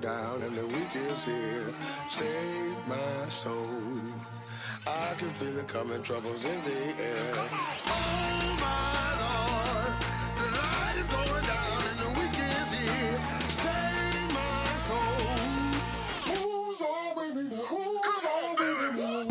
down and the week is here. Save my soul. I can feel it coming, troubles in the air. Oh my Lord, the light is going down and the week is here. Save my soul. Who's all with me? Who's all with me?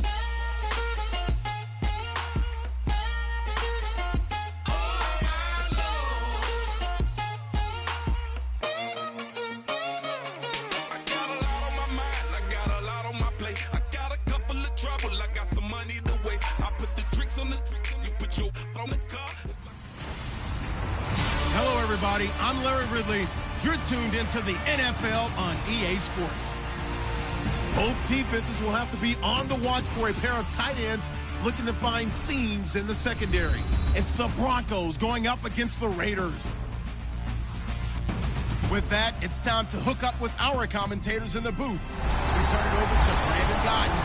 Hello, everybody. I'm Larry Ridley. You're tuned into the NFL on EA Sports. Both defenses will have to be on the watch for a pair of tight ends looking to find seams in the secondary. It's the Broncos going up against the Raiders. With that, it's time to hook up with our commentators in the booth as we turn it over to Brandon Godden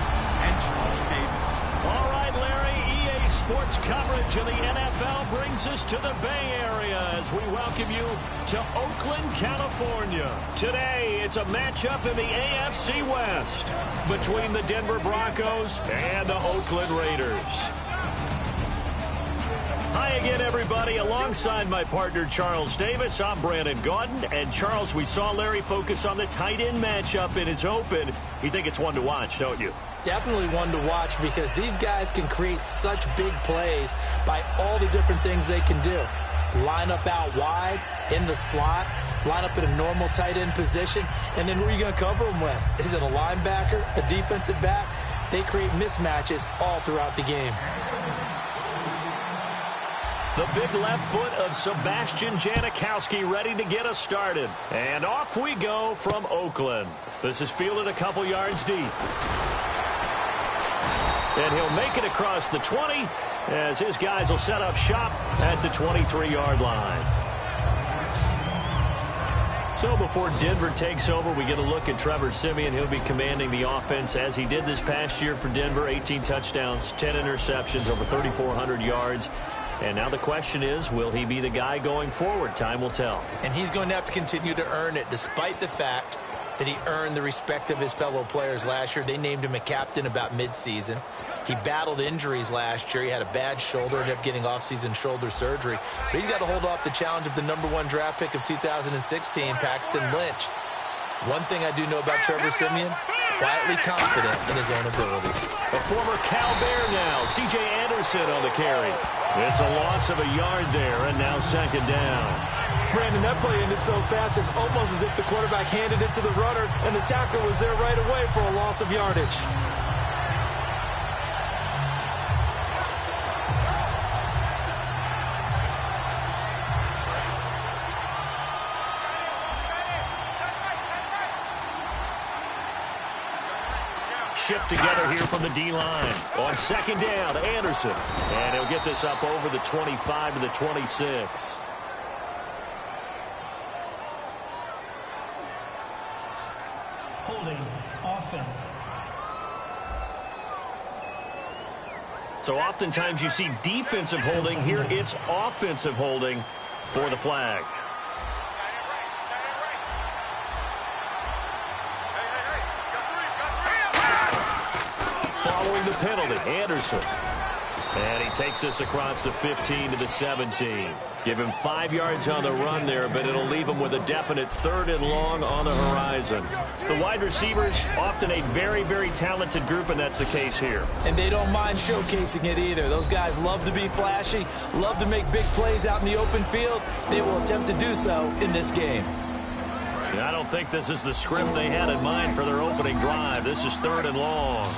and Charles Davis. All right, Larry, EA Sports coverage of the NFL brings us to the Bay Area as we welcome you to Oakland, California. Today, it's a matchup in the AFC West between the Denver Broncos and the Oakland Raiders. Hi again, everybody. Alongside my partner, Charles Davis, I'm Brandon Gaudin. And, Charles, we saw Larry focus on the tight end matchup in his open. You think it's one to watch, don't you? Definitely one to watch because these guys can create such big plays by all the different things they can do. Line up out wide, in the slot, line up in a normal tight end position, and then who are you going to cover them with? Is it a linebacker, a defensive back? They create mismatches all throughout the game. The big left foot of Sebastian Janikowski ready to get us started. And off we go from Oakland. This is fielded a couple yards deep. And he'll make it across the 20 as his guys will set up shop at the 23-yard line. So before Denver takes over, we get a look at Trevor Siemian. He'll be commanding the offense as he did this past year for Denver. 18 touchdowns, 10 interceptions, over 3,400 yards. And now the question is, will he be the guy going forward? Time will tell. And he's going to have to continue to earn it, despite the fact that he earned the respect of his fellow players last year. They named him a captain about midseason. He battled injuries last year. He had a bad shoulder, ended up getting off-season shoulder surgery. But he's got to hold off the challenge of the #1 draft pick of 2016, Paxton Lynch. One thing I do know about Trevor Siemian, quietly confident in his own abilities. A former Cal Bear now, C.J. Anderson on the carry. It's a loss of a yard there, and now second down. Brandon, that play ended so fast, it's almost as if the quarterback handed it to the runner, and the tackler was there right away for a loss of yardage. Shift together here from the D-line. On second down, Anderson. And he'll get this up over the 25 to the 26. Holding offense. So oftentimes you see defensive holding. Here it's offensive holding for the flag. Following the penalty, Anderson. And he takes this across the 15 to the 17. Give him 5 yards on the run there, but it'll leave him with a definite 3rd and long on the horizon. The wide receivers, often a very, very talented group, and that's the case here. And they don't mind showcasing it either. Those guys love to be flashy, love to make big plays out in the open field. They will attempt to do so in this game. I don't think this is the script they had in mind for their opening drive. This is 3rd and long.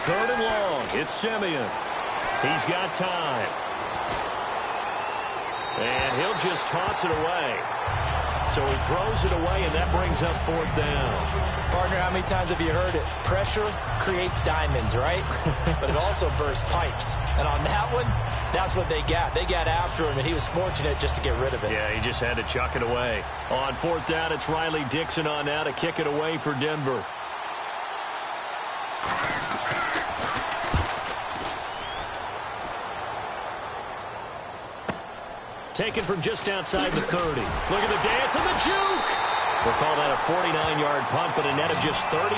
Third and long. It's Siemian. He's got time. And he'll just toss it away. So he throws it away, and that brings up 4th down. Partner, how many times have you heard it? Pressure creates diamonds, right? But it also bursts pipes. And on that one, that's what they got. They got after him, and he was fortunate just to get rid of it. Yeah, he just had to chuck it away. On 4th down, it's Riley Dixon on now to kick it away for Denver. Taken from just outside the 30. Look at the dance and the juke. We'll call that a 49-yard punt, but a net of just 39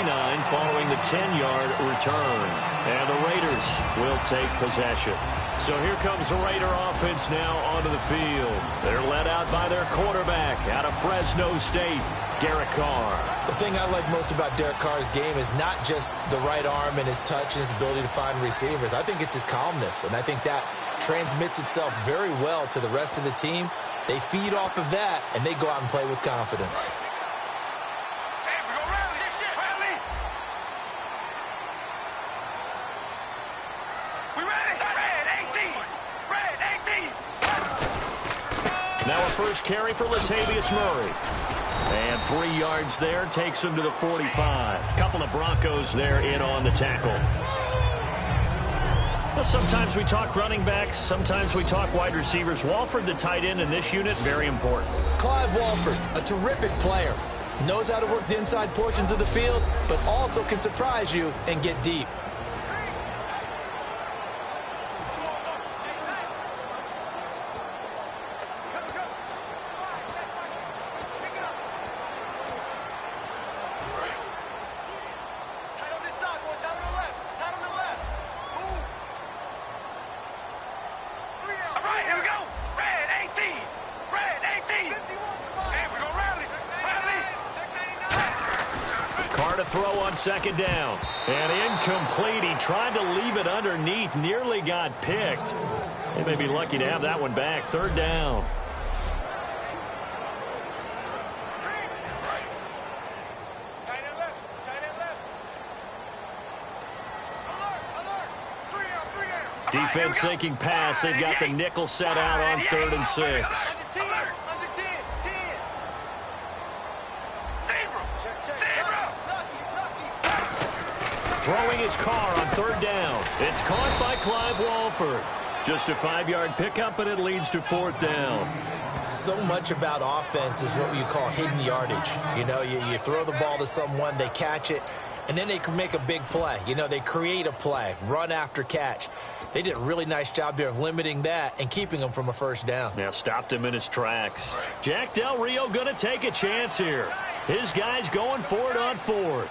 following the 10-yard return. And the Raiders will take possession. So here comes the Raider offense now onto the field. They're led out by their quarterback out of Fresno State, Derek Carr. The thing I like most about Derek Carr's game is not just the right arm and his touch and his ability to find receivers. I think it's his calmness, and I think that transmits itself very well to the rest of the team. They feed off of that, and they go out and play with confidence. Now a first carry for Latavius Murray. And 3 yards there takes him to the 45. Couple of Broncos there in on the tackle. Well, sometimes we talk running backs. Sometimes we talk wide receivers. Walford, the tight end in this unit, very important. Clive Walford, a terrific player. Knows how to work the inside portions of the field, but also can surprise you and get deep. Throw on second down. And incomplete. He tried to leave it underneath. Nearly got picked. They may be lucky to have that one back. Third down. Defense sinking pass. They've got the nickel set out on 3rd and 6. Throwing his car on 3rd down. It's caught by Clive Walford. Just a 5-yard pickup, and it leads to 4th down. So much about offense is what you call hidden yardage. You know, you throw the ball to someone, they catch it, and then they can make a big play. You know, they create a play, run after catch. They did a really nice job there of limiting that and keeping him from a first down. Now stopped him in his tracks. Jack Del Rio going to take a chance here. His guy's going for it on 4th.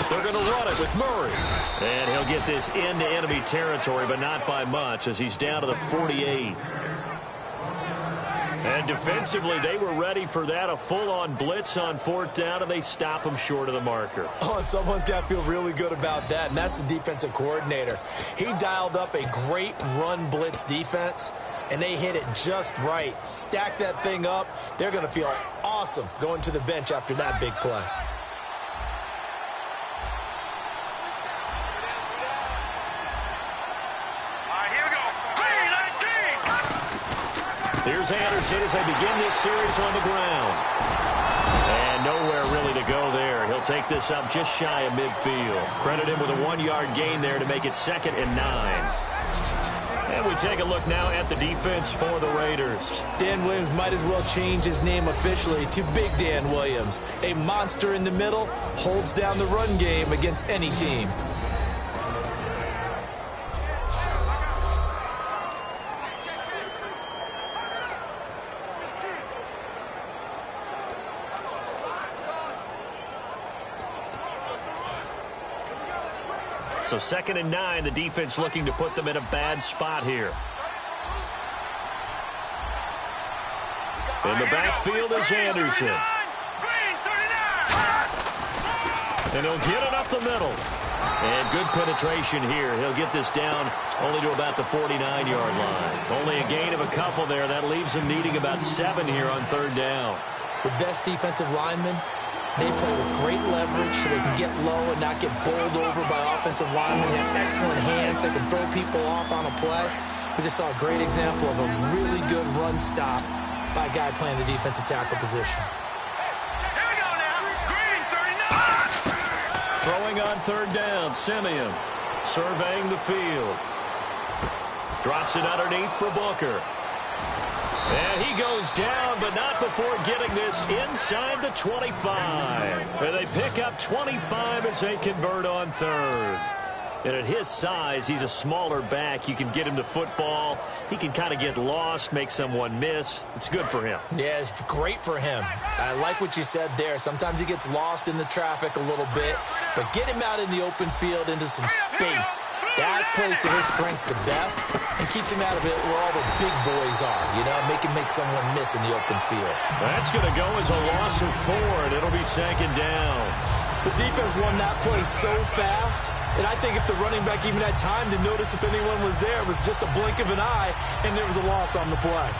They're going to run it with Murray. And he'll get this into enemy territory, but not by much as he's down to the 48. And defensively, they were ready for that, a full-on blitz on 4th down, and they stop him short of the marker. Oh, and someone's got to feel really good about that, and that's the defensive coordinator. He dialed up a great run blitz defense, and they hit it just right. Stack that thing up. They're going to feel awesome going to the bench after that big play. Here's Anderson as they begin this series on the ground. And nowhere really to go there. He'll take this up just shy of midfield. Credit him with a 1-yard gain there to make it 2nd and 9. And we take a look now at the defense for the Raiders. Dan Williams might as well change his name officially to Big Dan Williams. A monster in the middle, holds down the run game against any team. So 2nd and 9, the defense looking to put them in a bad spot here. In the backfield is Anderson. And he'll get it up the middle. And good penetration here. He'll get this down only to about the 49-yard line. Only a gain of a couple there. That leaves him needing about 7 here on 3rd down. The best defensive linemen, they play with great leverage so they can get low and not get bowled over by offensive linemen. They have excellent hands. They can throw people off on a play. We just saw a great example of a really good run stop by a guy playing the defensive tackle position. Here we go now. Green, 39. Throwing on 3rd down, Simeon surveying the field. Drops it underneath for Booker. And he goes down, but not before getting this inside the 25. And they pick up 25 as they convert on third. And at his size, he's a smaller back. You can get him to football. He can kind of get lost, make someone miss. It's good for him. Yeah, it's great for him. I like what you said there. Sometimes he gets lost in the traffic a little bit, but get him out in the open field into some space. That plays to his strengths the best and keeps him out of it where all the big boys are, you know, make someone miss in the open field. That's going to go as a loss of 4, and it'll be second down. The defense won that play so fast, and I think if the running back even had time to notice if anyone was there, it was just a blink of an eye, and there was a loss on the play.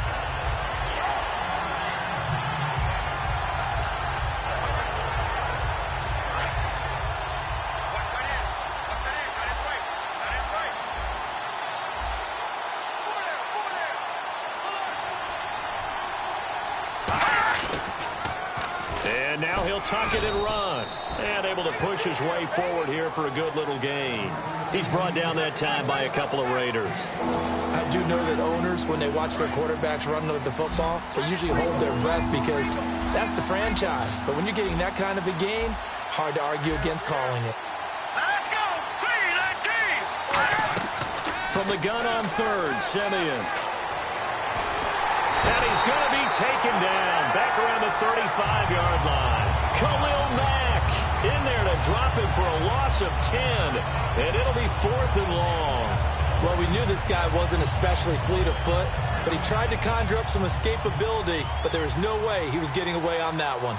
And now he'll tuck it and run. And able to push his way forward here for a good little gain. He's brought down that time by a couple of Raiders. I do know that owners, when they watch their quarterbacks run with the football, they usually hold their breath because that's the franchise. But when you're getting that kind of a gain, hard to argue against calling it. Let's go! 3-19! From the gun on third, Simeon. And he's going to be taken down back around the 35-yard line. Khalil Mack in there to drop him for a loss of 10. And it'll be 4th and long. Well, we knew this guy wasn't especially fleet of foot, but he tried to conjure up some escapability, but there was no way he was getting away on that one.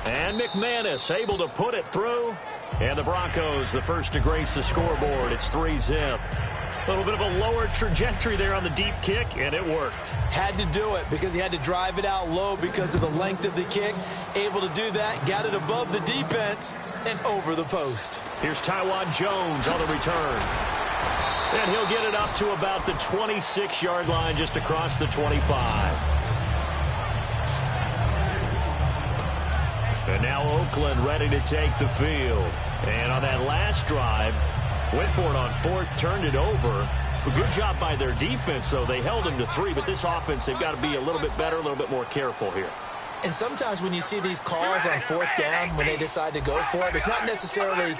And McManus able to put it through. And the Broncos, the first to grace the scoreboard. It's 3-zip. A little bit of a lower trajectory there on the deep kick, and it worked. Had to do it because he had to drive it out low because of the length of the kick. Able to do that, got it above the defense and over the post. Here's Tywan Jones on the return. And he'll get it up to about the 26-yard line just across the 25. And now Oakland ready to take the field. And on that last drive, went for it on 4th, turned it over. A good job by their defense, though. They held them to 3, but this offense, they've got to be a little bit better, a little bit more careful here. And sometimes when you see these calls on 4th down, when they decide to go for it, it's not necessarily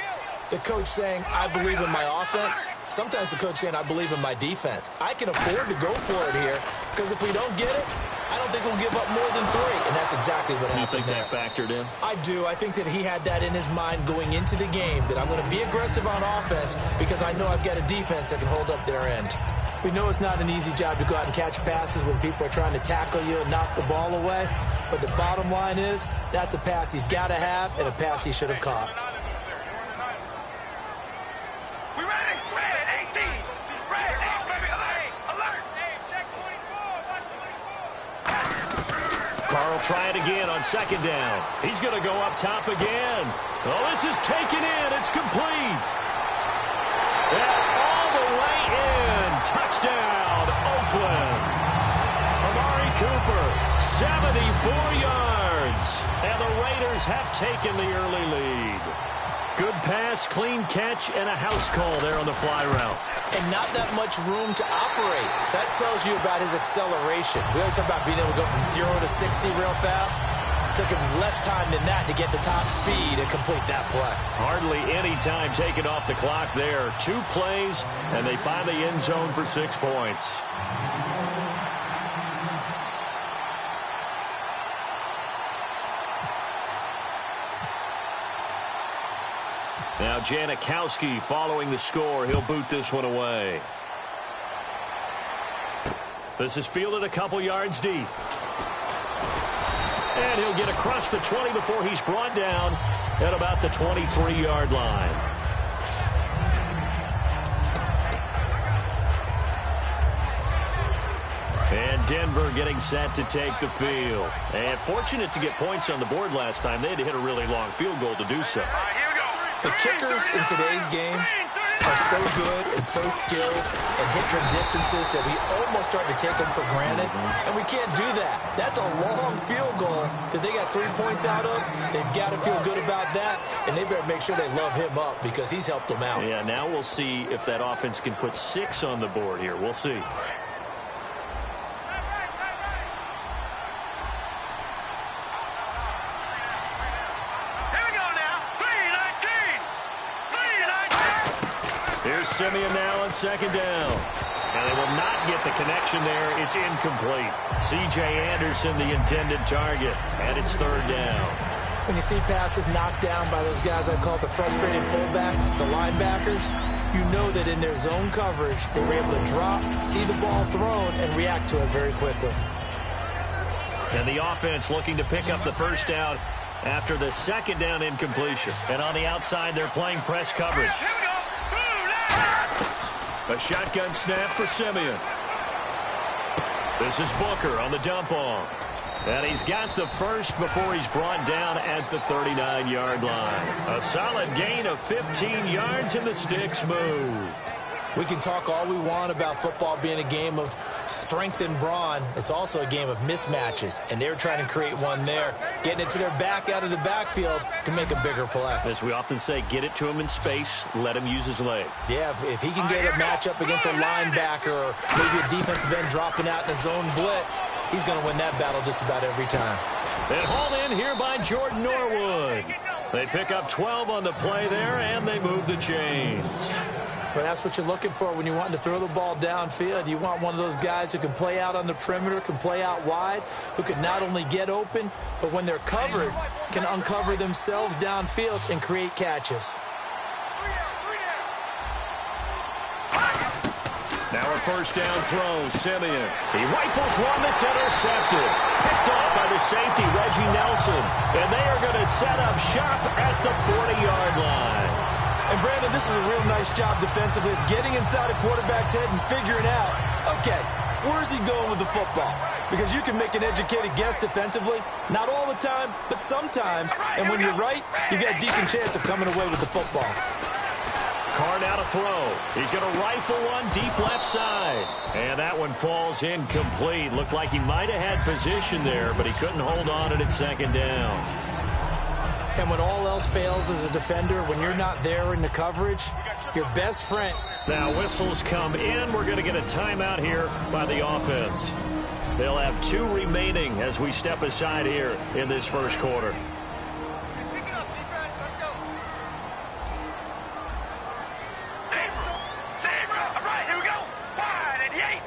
the coach saying, I believe in my offense. Sometimes the coach saying, I believe in my defense. I can afford to go for it here because if we don't get it, I don't think we'll give up more than 3, and that's exactly what happened there. You think that factored in? I do. I think that he had that in his mind going into the game, that I'm going to be aggressive on offense because I know I've got a defense that can hold up their end. We know it's not an easy job to go out and catch passes when people are trying to tackle you and knock the ball away, but the bottom line is that's a pass he's got to have and a pass he should have caught. We ready? Red 18! Red 8, baby! Alert! Alert! Hey, check 24! Watch 24! Carl try it again on 2nd down. He's going to go up top again. Oh, this is taken in. It's complete. And all the way in. Touchdown, Oakland. Amari Cooper, 74 yards. And the Raiders have taken the early lead. Good pass, clean catch, and a house call there on the fly route. And not that much room to operate. So that tells you about his acceleration. We always talk about being able to go from 0 to 60 real fast. It took him less time than that to get the top speed and complete that play. Hardly any time taken off the clock there. 2 plays, and they find the end zone for 6 points. Now Janikowski following the score. He'll boot this one away. This is fielded a couple yards deep. And he'll get across the 20 before he's brought down at about the 23-yard line. And Denver getting set to take the field. And fortunate to get points on the board last time. They had to hit a really long field goal to do so. All right, here we go. The kickers in today's game are so good and so skilled and hit from distances that we almost start to take them for granted, and we can't do that. That's a long field goal that they got 3 points out of. They've got to feel good about that, and they better make sure they love him up because he's helped them out. Yeah, now we'll see if that offense can put 6 on the board here. We'll see. Here's Simeon now on second down. And they will not get the connection there. It's incomplete. C.J. Anderson, the intended target. And it's third down. When you see passes knocked down by those guys I call the frustrated fullbacks, the linebackers, you know that in their zone coverage, they were able to drop, see the ball thrown, and react to it very quickly. And the offense looking to pick up the first down after the second down incompletion. And on the outside, they're playing press coverage. A shotgun snap for Simeon. This is Booker on the dump off. And he's got the first before he's brought down at the 39-yard line. A solid gain of 15 yards, and the sticks move. We can talk all we want about football being a game of strength and brawn. It's also a game of mismatches, and they're trying to create one there, getting it to their back out of the backfield to make a bigger play. As we often say, get it to him in space, let him use his leg. Yeah, if he can get a matchup against a linebacker or maybe a defensive end dropping out in a zone blitz, he's going to win that battle just about every time. And hauled in here by Jordan Norwood. They pick up 12 on the play there, and they move the chains. But that's what you're looking for when you're wanting to throw the ball downfield. You want one of those guys who can play out on the perimeter, can play out wide, who can not only get open, but when they're covered, can uncover themselves downfield and create catches. Now a first down throw, Simeon. He rifles one that's intercepted. Picked off by the safety, Reggie Nelson. And they are going to set up shop at the 40-yard line. And, Brandon, this is a real nice job defensively of getting inside a quarterback's head and figuring out, okay, where's he going with the football? Because you can make an educated guess defensively. Not all the time, but sometimes. And when you're right, you've got a decent chance of coming away with the football. Carr now to throw. He's going to rifle one deep left side. And that one falls incomplete. Looked like he might have had position there, but he couldn't hold on it at second down. And when all else fails as a defender, when you're not there in the coverage, your best friend. Now whistles come in. We're going to get a timeout here by the offense. They'll have 2 remaining as we step aside here in this first quarter. Pick it up, defense. Let's go. Zebra. All right, here we go. Wide and yay.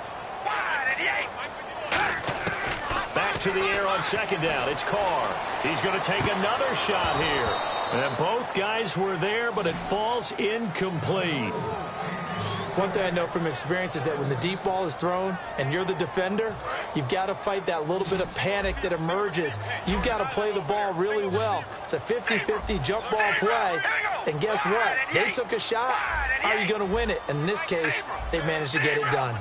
Wide and yay. Back to the air on second down. It's Carr. He's going to take another shot here. And both guys were there, but it falls incomplete. One thing I know from experience is that when the deep ball is thrown and you're the defender, you've got to fight that little bit of panic that emerges. You've got to play the ball really well. It's a 50-50 jump ball play. And guess what? They took a shot. How are you going to win it? And in this case, they managed to get it done.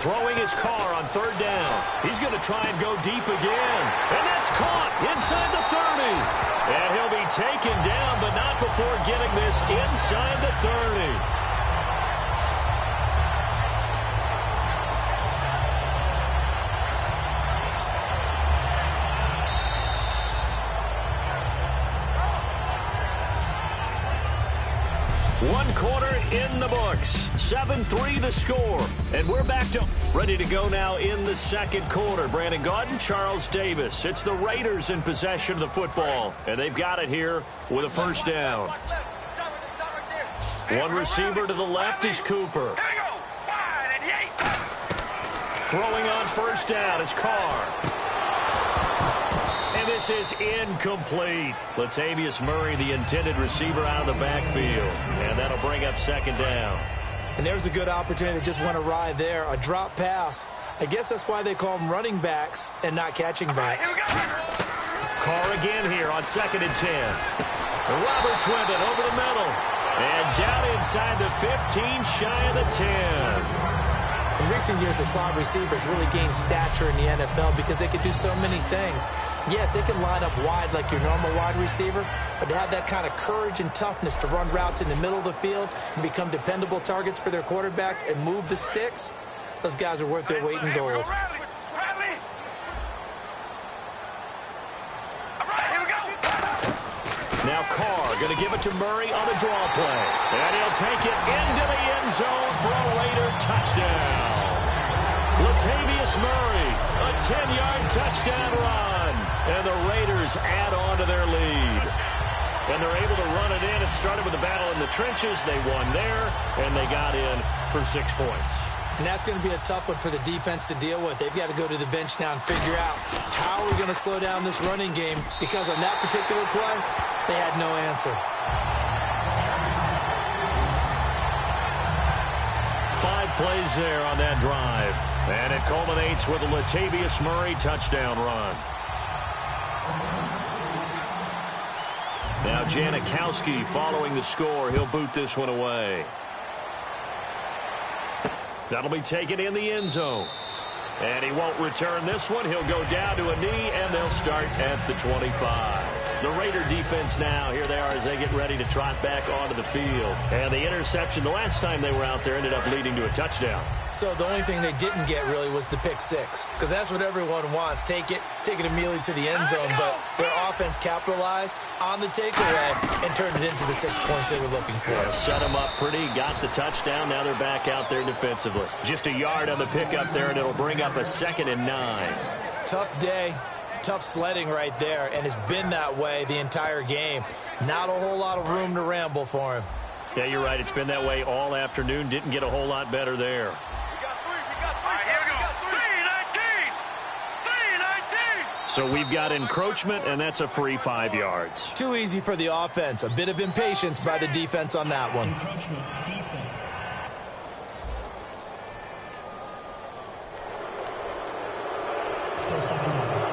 Throwing his Carr on third down. He's going to try and go deep again. And that's caught inside the 30. And he'll be taken down, but not before getting this inside the 30. One quarter in the books. 7-3 the score. And we're back to ready to go now in the second quarter. Brandon Gaudin, Charles Davis. It's the Raiders in possession of the football. And they've got it here with a first down. One receiver to the left is Cooper. Throwing on first down is Carr. And this is incomplete. Latavius Murray, the intended receiver, out of the backfield. And that'll bring up second down. And there's a good opportunity that just went awry there. A drop pass. I guess that's why they call them running backs and not catching backs. Carr again here on 2nd and 10. Roberts with it over the middle. And down inside the 15, shy of the 10. In recent years, the slot receivers really gained stature in the NFL because they could do so many things. Yes, they can line up wide like your normal wide receiver, but to have that kind of courage and toughness to run routes in the middle of the field and become dependable targets for their quarterbacks and move the sticks, those guys are worth their weight in gold. Now Carr going to give it to Murray on the draw play. And he'll take it into the end zone for a Raider touchdown. Latavius Murray, a 10-yard touchdown run. And the Raiders add on to their lead. And they're able to run it in. It started with a battle in the trenches. They won there, and they got in for 6 points. And that's going to be a tough one for the defense to deal with. They've got to go to the bench now and figure out how we're going to slow down this running game, because on that particular play, they had no answer. 5 plays there on that drive. And it culminates with a Latavius Murray touchdown run. Now Janikowski following the score. He'll boot this one away. That'll be taken in the end zone. And he won't return this one. He'll go down to a knee, and they'll start at the 25. The Raider defense now, here they are as they get ready to trot back onto the field. And the interception the last time they were out there ended up leading to a touchdown. So the only thing they didn't get really was the pick six, because that's what everyone wants. Take it immediately to the end zone. But their offense capitalized on the takeaway and turned it into the 6 points they were looking for. Yeah, set them up pretty, got the touchdown. Now they're back out there defensively. Just a yard on the pickup there, and it'll bring up a 2nd and 9. Tough day. Tough sledding right there, and it's been that way the entire game. Not a whole lot of room to ramble for him. Yeah, you're right. It's been that way all afternoon. Didn't get a whole lot better there. So we've got encroachment, and that's a free 5 yards. Too easy for the offense. A bit of impatience by the defense on that one. Encroachment, defense. Still 2nd down.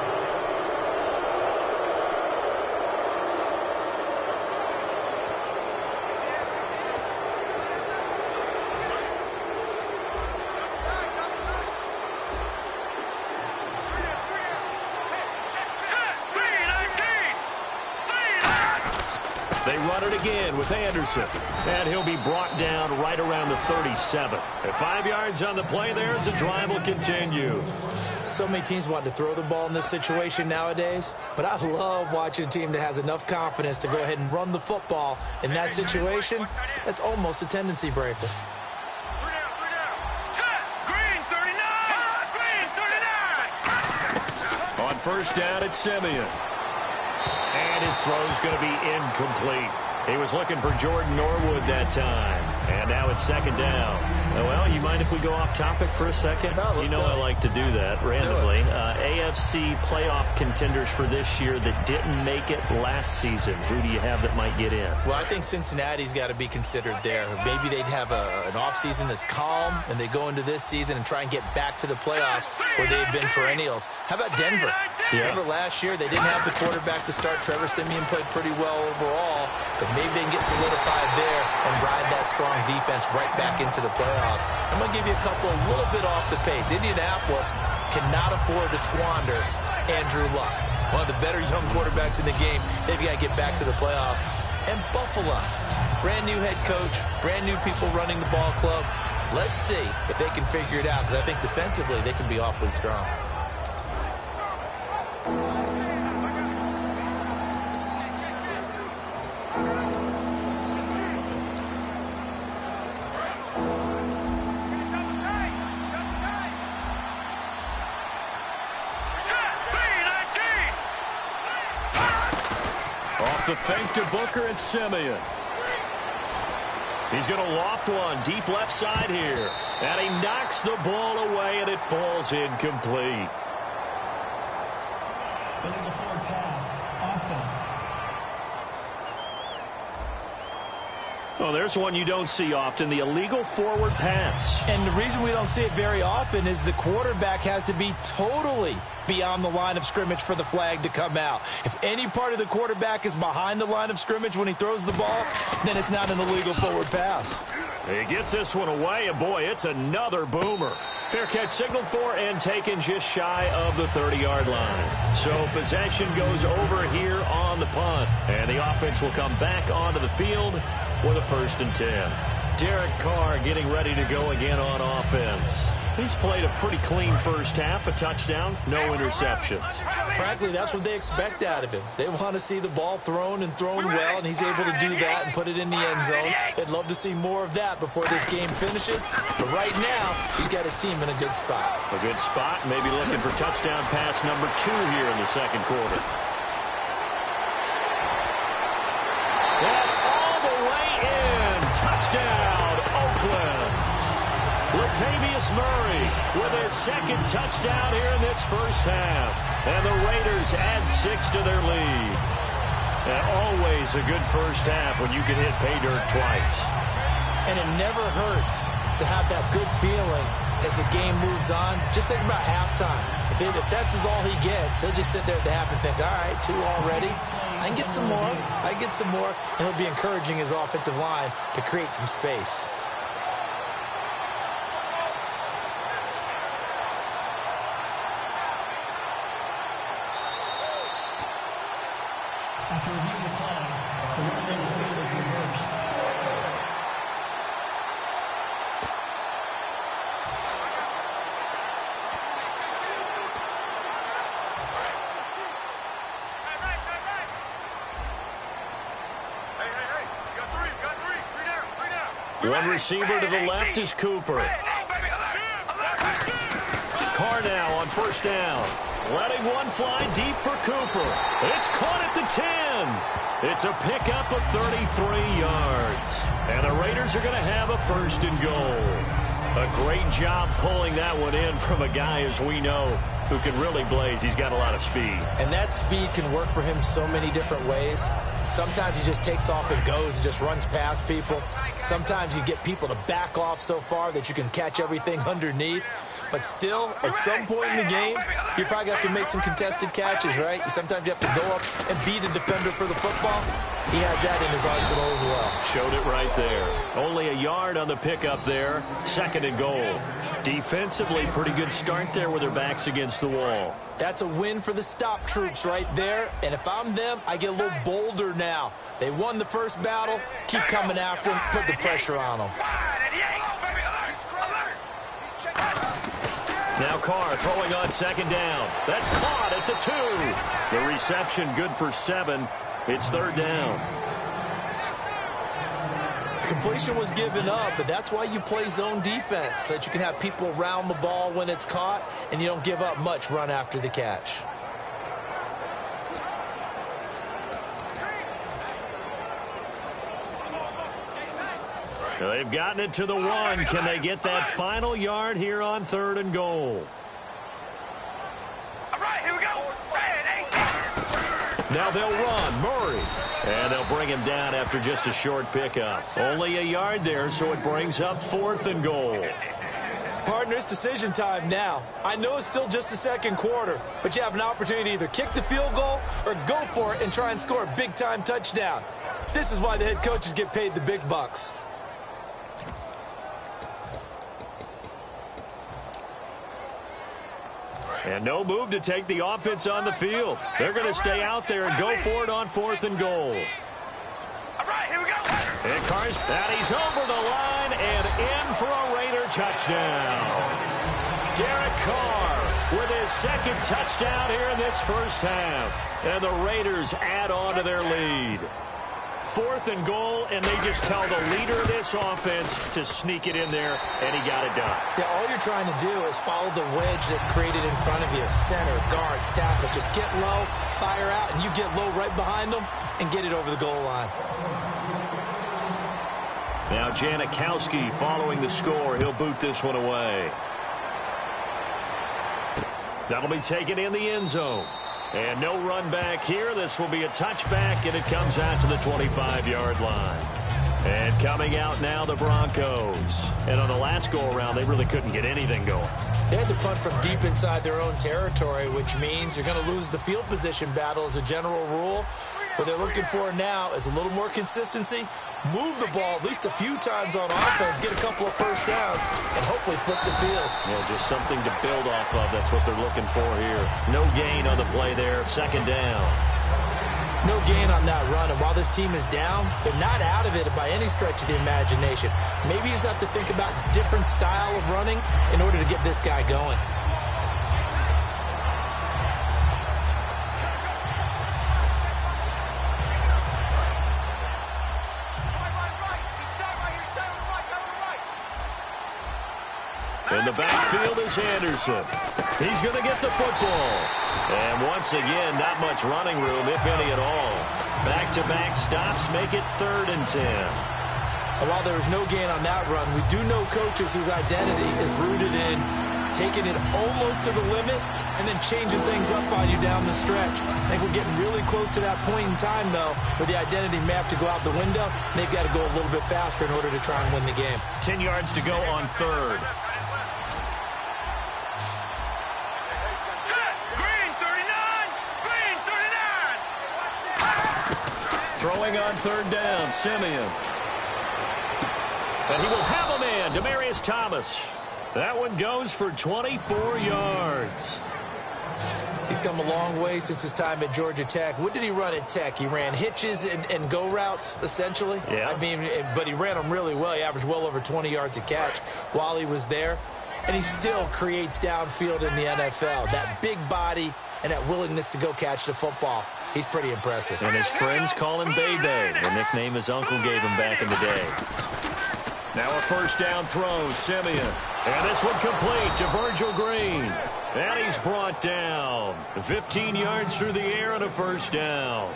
They run it again with Anderson. And he'll be brought down right around the 37. At 5 yards on the play there, as the drive will continue. So many teams want to throw the ball in this situation nowadays, but I love watching a team that has enough confidence to go ahead and run the football in that situation. That's almost a tendency breaker. On first down, it's Simeon. And his throw's going to be incomplete. He was looking for Jordan Norwood that time. And now it's 2nd down. Well, you mind if we go off topic for a second? No, let's go. I like to do that randomly. AFC playoff contenders for this year that didn't make it last season. Who do you have that might get in? Well, I think Cincinnati's got to be considered there. Maybe they'd have an offseason that's calm, and they go into this season and try and get back to the playoffs where they've been perennials. How about Denver? Yeah. Remember last year, they didn't have the quarterback to start. Trevor Siemian played pretty well overall, but maybe they can get solidified there and ride that strong defense right back into the playoffs. I'm going to give you a little bit off the pace. Indianapolis cannot afford to squander Andrew Luck, one of the better young quarterbacks in the game. They've got to get back to the playoffs. And Buffalo, brand new head coach, brand new people running the ball club. Let's see if they can figure it out, because I think defensively they can be awfully strong. The fake to Booker and Simeon. He's going to loft one deep left side here. And he knocks the ball away, and it falls incomplete. Illegal forward pass. Offense. Oh, there's one you don't see often, the illegal forward pass. And the reason we don't see it very often is the quarterback has to be totally beyond the line of scrimmage for the flag to come out. If any part of the quarterback is behind the line of scrimmage when he throws the ball, then it's not an illegal forward pass. He gets this one away, and boy, it's another boomer. Fair catch signaled for and taken just shy of the 30-yard line. So possession goes over here on the punt. And the offense will come back onto the field with a 1st and 10. Derek Carr getting ready to go again on offense. He's played a pretty clean first half, a touchdown, no interceptions. Frankly, that's what they expect out of him. They want to see the ball thrown and thrown well, and he's able to do that and put it in the end zone. They'd love to see more of that before this game finishes. But right now, he's got his team in a good spot. A good spot, maybe looking for touchdown pass number 2 here in the second quarter. And all the way in. Touchdown, Oakland. Latavius Murray with his 2nd touchdown here in this first half. And the Raiders add 6 to their lead. And always a good first half when you can hit pay dirt twice. And it never hurts to have that good feeling as the game moves on. Just think about halftime. If that's all he gets, he'll just sit there at the half and think, all right, 2 already. I can get some more. I can get some more. And he'll be encouraging his offensive line to create some space. After reviewing the play, the running in the field is reversed. Hey. You got 3. Three down. One receiver to the left is Cooper. Carr now on 1st down. Letting one fly deep for Cooper. It's caught at the 10. It's a pickup of 33 yards. And the Raiders are going to have a 1st and goal. A great job pulling that one in from a guy, as we know, who can really blaze. He's got a lot of speed. And that speed can work for him so many different ways. Sometimes he just takes off and goes and just runs past people. Sometimes you get people to back off so far that you can catch everything underneath. But still, at some point in the game, you probably have to make some contested catches, right? Sometimes you have to go up and beat a defender for the football. He has that in his arsenal as well. Showed it right there. Only a yard on the pickup there. 2nd and goal. Defensively, pretty good start there with their backs against the wall. That's a win for the stop troops right there. And if I'm them, I get a little bolder now. They won the first battle. Keep coming after them. Put the pressure on them. Now Carr throwing on 2nd down. That's caught at the 2. The reception good for 7. It's 3rd down. Completion was given up, but that's why you play zone defense, so that you can have people around the ball when it's caught, and you don't give up much run after the catch. They've gotten it to the 1. Can they get that final yard here on 3rd and goal? All right, here we go. Now they'll run. Murray. And they'll bring him down after just a short pickup. Only a yard there, so it brings up 4th and goal. Partner, it's decision time now. I know it's still just the second quarter, but you have an opportunity to either kick the field goal or go for it and try and score a big-time touchdown. This is why the head coaches get paid the big bucks. And no move to take the offense on the field. They're going to stay out there and go for it on 4th and goal. All right, here we go. And Carr's, and he's over the line and in for a Raider touchdown. Derek Carr with his 2nd touchdown here in this first half. And the Raiders add on to their lead. 4th and goal, and they just tell the leader of this offense to sneak it in there, and he got it done. Yeah, all you're trying to do is follow the wedge that's created in front of you. Center, guards, tackles. Just get low, fire out, and you get low right behind them and get it over the goal line. Now Janikowski following the score. He'll boot this one away. That'll be taken in the end zone. And no run back here. This will be a touchback, and it comes out to the 25-yard line. And coming out now, the Broncos. And on the last go-around, they really couldn't get anything going. They had to punt from deep inside their own territory, which means you're going to lose the field position battle as a general rule. What they're looking for now is a little more consistency, move the ball at least a few times on offense, get a couple of first downs, and hopefully flip the field. Yeah, just something to build off of. That's what they're looking for here. No gain on the play there. Second down. No gain on that run, and while this team is down, they're not out of it by any stretch of the imagination. Maybe you just have to think about different style of running in order to get this guy going. In the backfield is Anderson. He's going to get the football. And once again, not much running room, if any at all. Back-to-back stops make it 3rd and 10. And while there was no gain on that run, we do know coaches whose identity is rooted in taking it almost to the limit and then changing things up on you down the stretch. I think we're getting really close to that point in time, though, where the identity may have to go out the window, and they've got to go a little bit faster in order to try and win the game. 10 yards to go on 3rd. Throwing on 3rd down, Simeon. And he will have a man, Demaryius Thomas. That one goes for 24 yards. He's come a long way since his time at Georgia Tech. What did he run at Tech? He ran hitches and go routes, essentially. Yeah. I mean, but he ran them really well. He averaged well over 20 yards a catch while he was there. And he still creates downfield in the NFL. That big body and that willingness to go catch the football. He's pretty impressive. And his friends call him Bebe, the nickname his uncle gave him back in the day. Now a 1st down throw, Simeon. And this one complete to Virgil Green. And he's brought down. 15 yards through the air and a 1st down.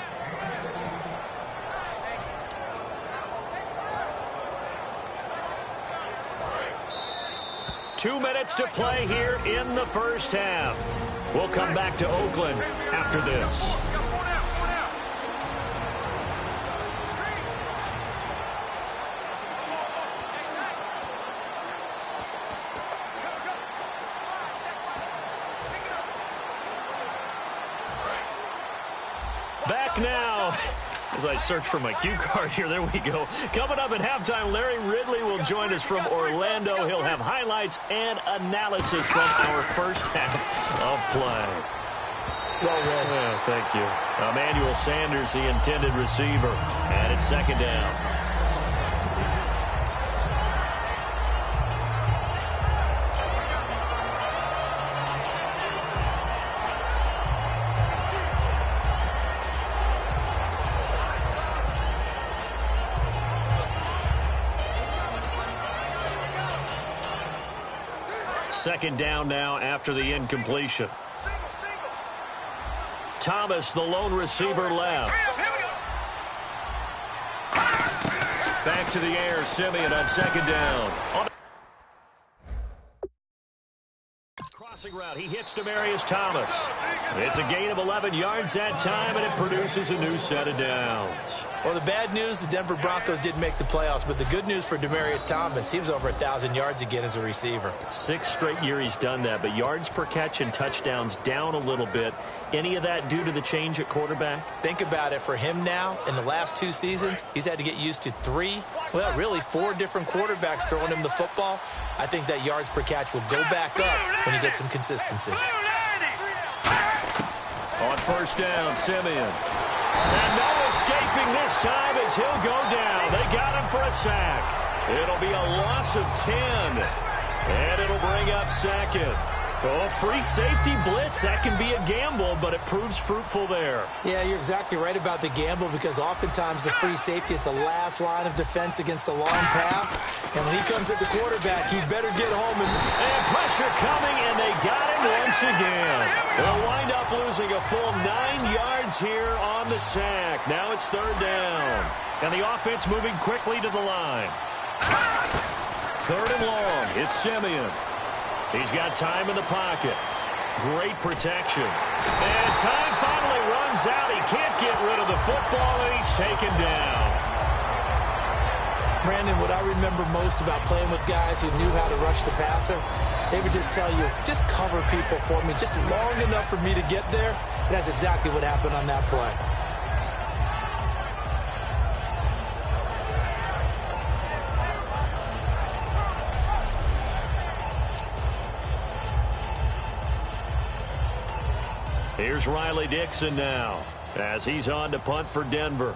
Two minutes to play here in the 1st half. We'll come back to Oakland after this. Back now. As I search for my cue card here, there we go. Coming up at halftime, Larry Ridley will join us from Orlando. He'll have highlights and analysis from our 1st half of play. Well read. Yeah, thank you. Emmanuel Sanders, the intended receiver. And it's 2nd down. Second down now after the incompletion. Thomas, the lone receiver, left. Back to the air, Simeon on 2nd down. On crossing route, he hits Demaryius Thomas. It's a gain of 11 yards that time, and it produces a new set of downs. Well, the bad news, the Denver Broncos didn't make the playoffs, but the good news for Demaryius Thomas, he was over 1,000 yards again as a receiver. 6th straight year he's done that, but yards per catch and touchdowns down a little bit. Any of that due to the change at quarterback? Think about it. For him now, in the last 2 seasons, he's had to get used to 4 different quarterbacks throwing him the football. I think that yards per catch will go back up when he gets some consistency. On 1st down, Simeon. And no escaping this time as he'll go down. They got him for a sack. It'll be a loss of 10. And it'll bring up 2nd. Oh, free safety blitz. That can be a gamble, but it proves fruitful there. Yeah, you're exactly right about the gamble because oftentimes the free safety is the last line of defense against a long pass. And when he comes at the quarterback, he better get home. And pressure coming, and they got him once again. They'll wind up losing a full 9 yards here on the sack. Now it's 3rd down. And the offense moving quickly to the line. 3rd and long. It's Simeon. He's got time in the pocket. Great protection. And time finally runs out. He can't get rid of the football, and he's taken down. Brandon, what I remember most about playing with guys who knew how to rush the passer, they would just tell you, just cover people for me, just long enough for me to get there. And that's exactly what happened on that play. Here's Riley Dixon now as he's on to punt for Denver.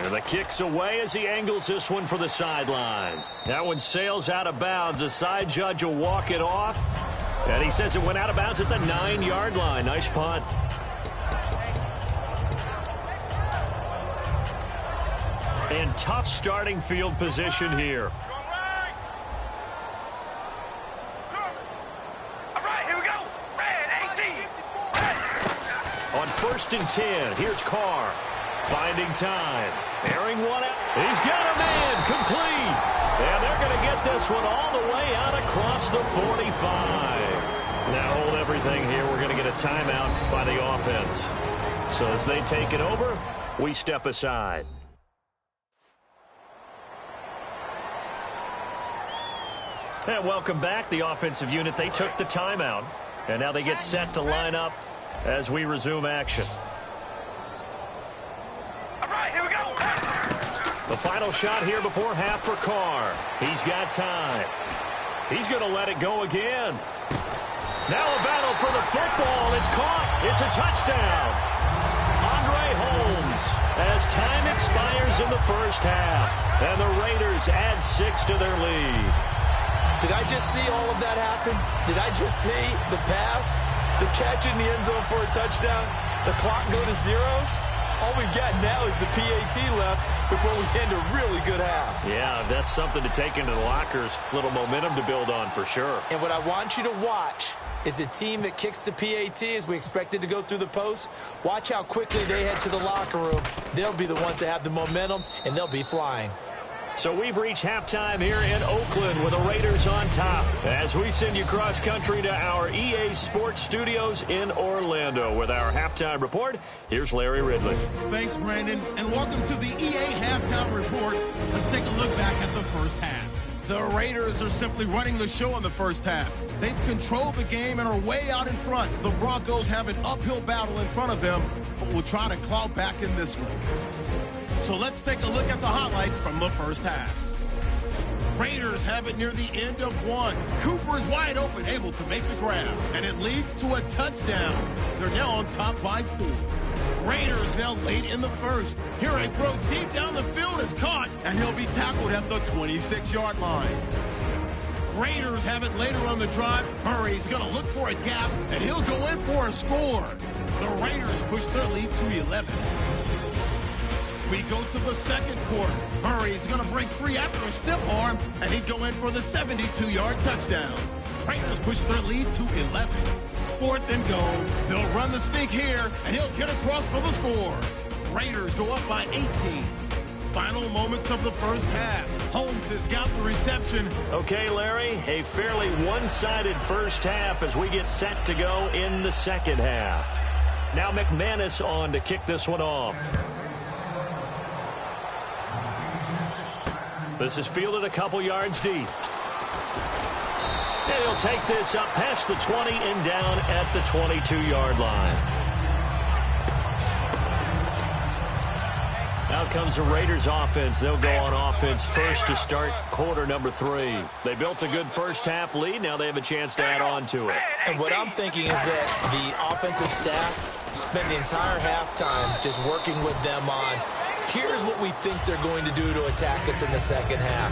And the kick's away as he angles this one for the sideline. That one sails out of bounds. The side judge will walk it off. And he says it went out of bounds at the 9-yard line. Nice punt. And tough starting field position here. On 1st and 10, here's Carr. Finding time. Airing one out. He's got a man. Complete. And they're going to get this one all the way out across the 45. Now hold everything here. We're going to get a timeout by the offense. So as they take it over, we step aside. And welcome back. The offensive unit, they took the timeout. And now they get set to line up as we resume action. The final shot here before half for Carr. He's got time. He's going to let it go again. Now a battle for the football. It's caught. It's a touchdown. Andre Holmes as time expires in the first half. And the Raiders add 6 to their lead. Did I just see all of that happen? Did I just see the pass, the catch in the end zone for a touchdown, the clock go to zeros? All we've got now is the PAT left before we end a really good half. Yeah, that's something to take into the lockers. Little momentum to build on for sure. And what I want you to watch is the team that kicks the PAT as we expected to go through the post. Watch how quickly they head to the locker room. They'll be the ones that have the momentum, and they'll be flying. So we've reached halftime here in Oakland with the Raiders on top as we send you cross-country to our EA Sports Studios in Orlando with our halftime report. Here's Larry Ridley. Thanks, Brandon, and welcome to the EA Halftime Report. Let's take a look back at the first half. The Raiders are simply running the show in the first half. They've controlled the game and are way out in front. The Broncos have an uphill battle in front of them, but will try to claw back in this one. So let's take a look at the highlights from the first half. Raiders have it near the end of one. Cooper's wide open, able to make the grab, and it leads to a touchdown. They're now on top by 4. Raiders now late in the first. Here a throw deep down the field is caught, and he'll be tackled at the 26-yard line. Raiders have it later on the drive. Murray's going to look for a gap, and he'll go in for a score. The Raiders push their lead to 11. We go to the second quarter. Murray's going to break free after a stiff arm, and he'd go in for the 72-yard touchdown. Raiders push their lead to 11. 4th and goal. They'll run the sneak here, and he'll get across for the score. Raiders go up by 18. Final moments of the first half. Holmes has got the reception. Okay, Larry, a fairly one-sided first half as we get set to go in the second half. Now McManus on to kick this one off. This is fielded a couple yards deep. And he'll take this up past the 20 and down at the 22-yard line. Out comes the Raiders offense. They'll go on offense first to start quarter number 3. They built a good first half lead. Now they have a chance to add on to it. And what I'm thinking is that the offensive staff spent the entire halftime just working with them on here's what we think they're going to do to attack us in the second half.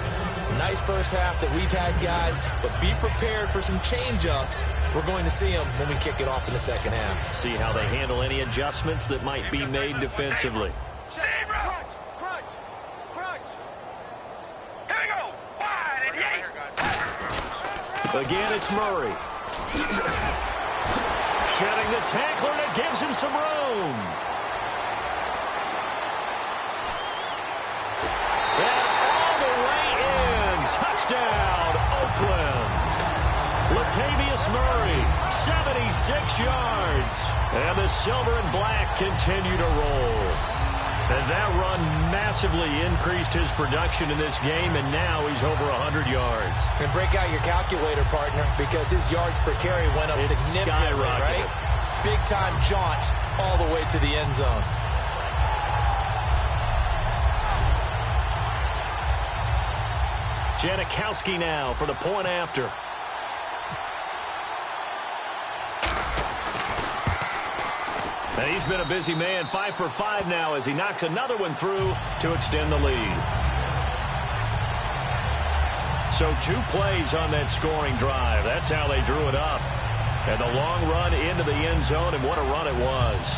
Nice first half that we've had, guys, but be prepared for some change-ups. We're going to see them when we kick it off in the second half. See how they handle any adjustments that might be made defensively. Crunch. Here we go. Wide and Again, it's Murray. Shedding the tackler, and it gives him some room. Touchdown, Oakland. Latavius Murray, 76 yards. And the silver and black continue to roll. And that run massively increased his production in this game, and now he's over 100 yards. And break out your calculator, partner, because his yards per carry went up significantly, right? Big-time jaunt all the way to the end zone. Janikowski now for the point after. And he's been a busy man, 5 for 5 now as he knocks another one through to extend the lead. So 2 plays on that scoring drive. That's how they drew it up. And the long run into the end zone, and what a run it was.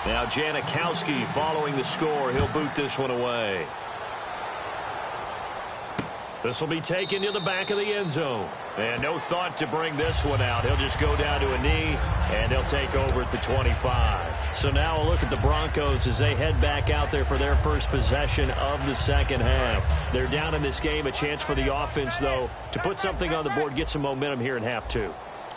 Now Janikowski following the score. He'll boot this one away. This will be taken to the back of the end zone. And no thought to bring this one out. He'll just go down to a knee, and he'll take over at the 25. So now a look at the Broncos as they head back out there for their first possession of the second half. They're down in this game. A chance for the offense, though, to put something on the board, get some momentum here in half 2.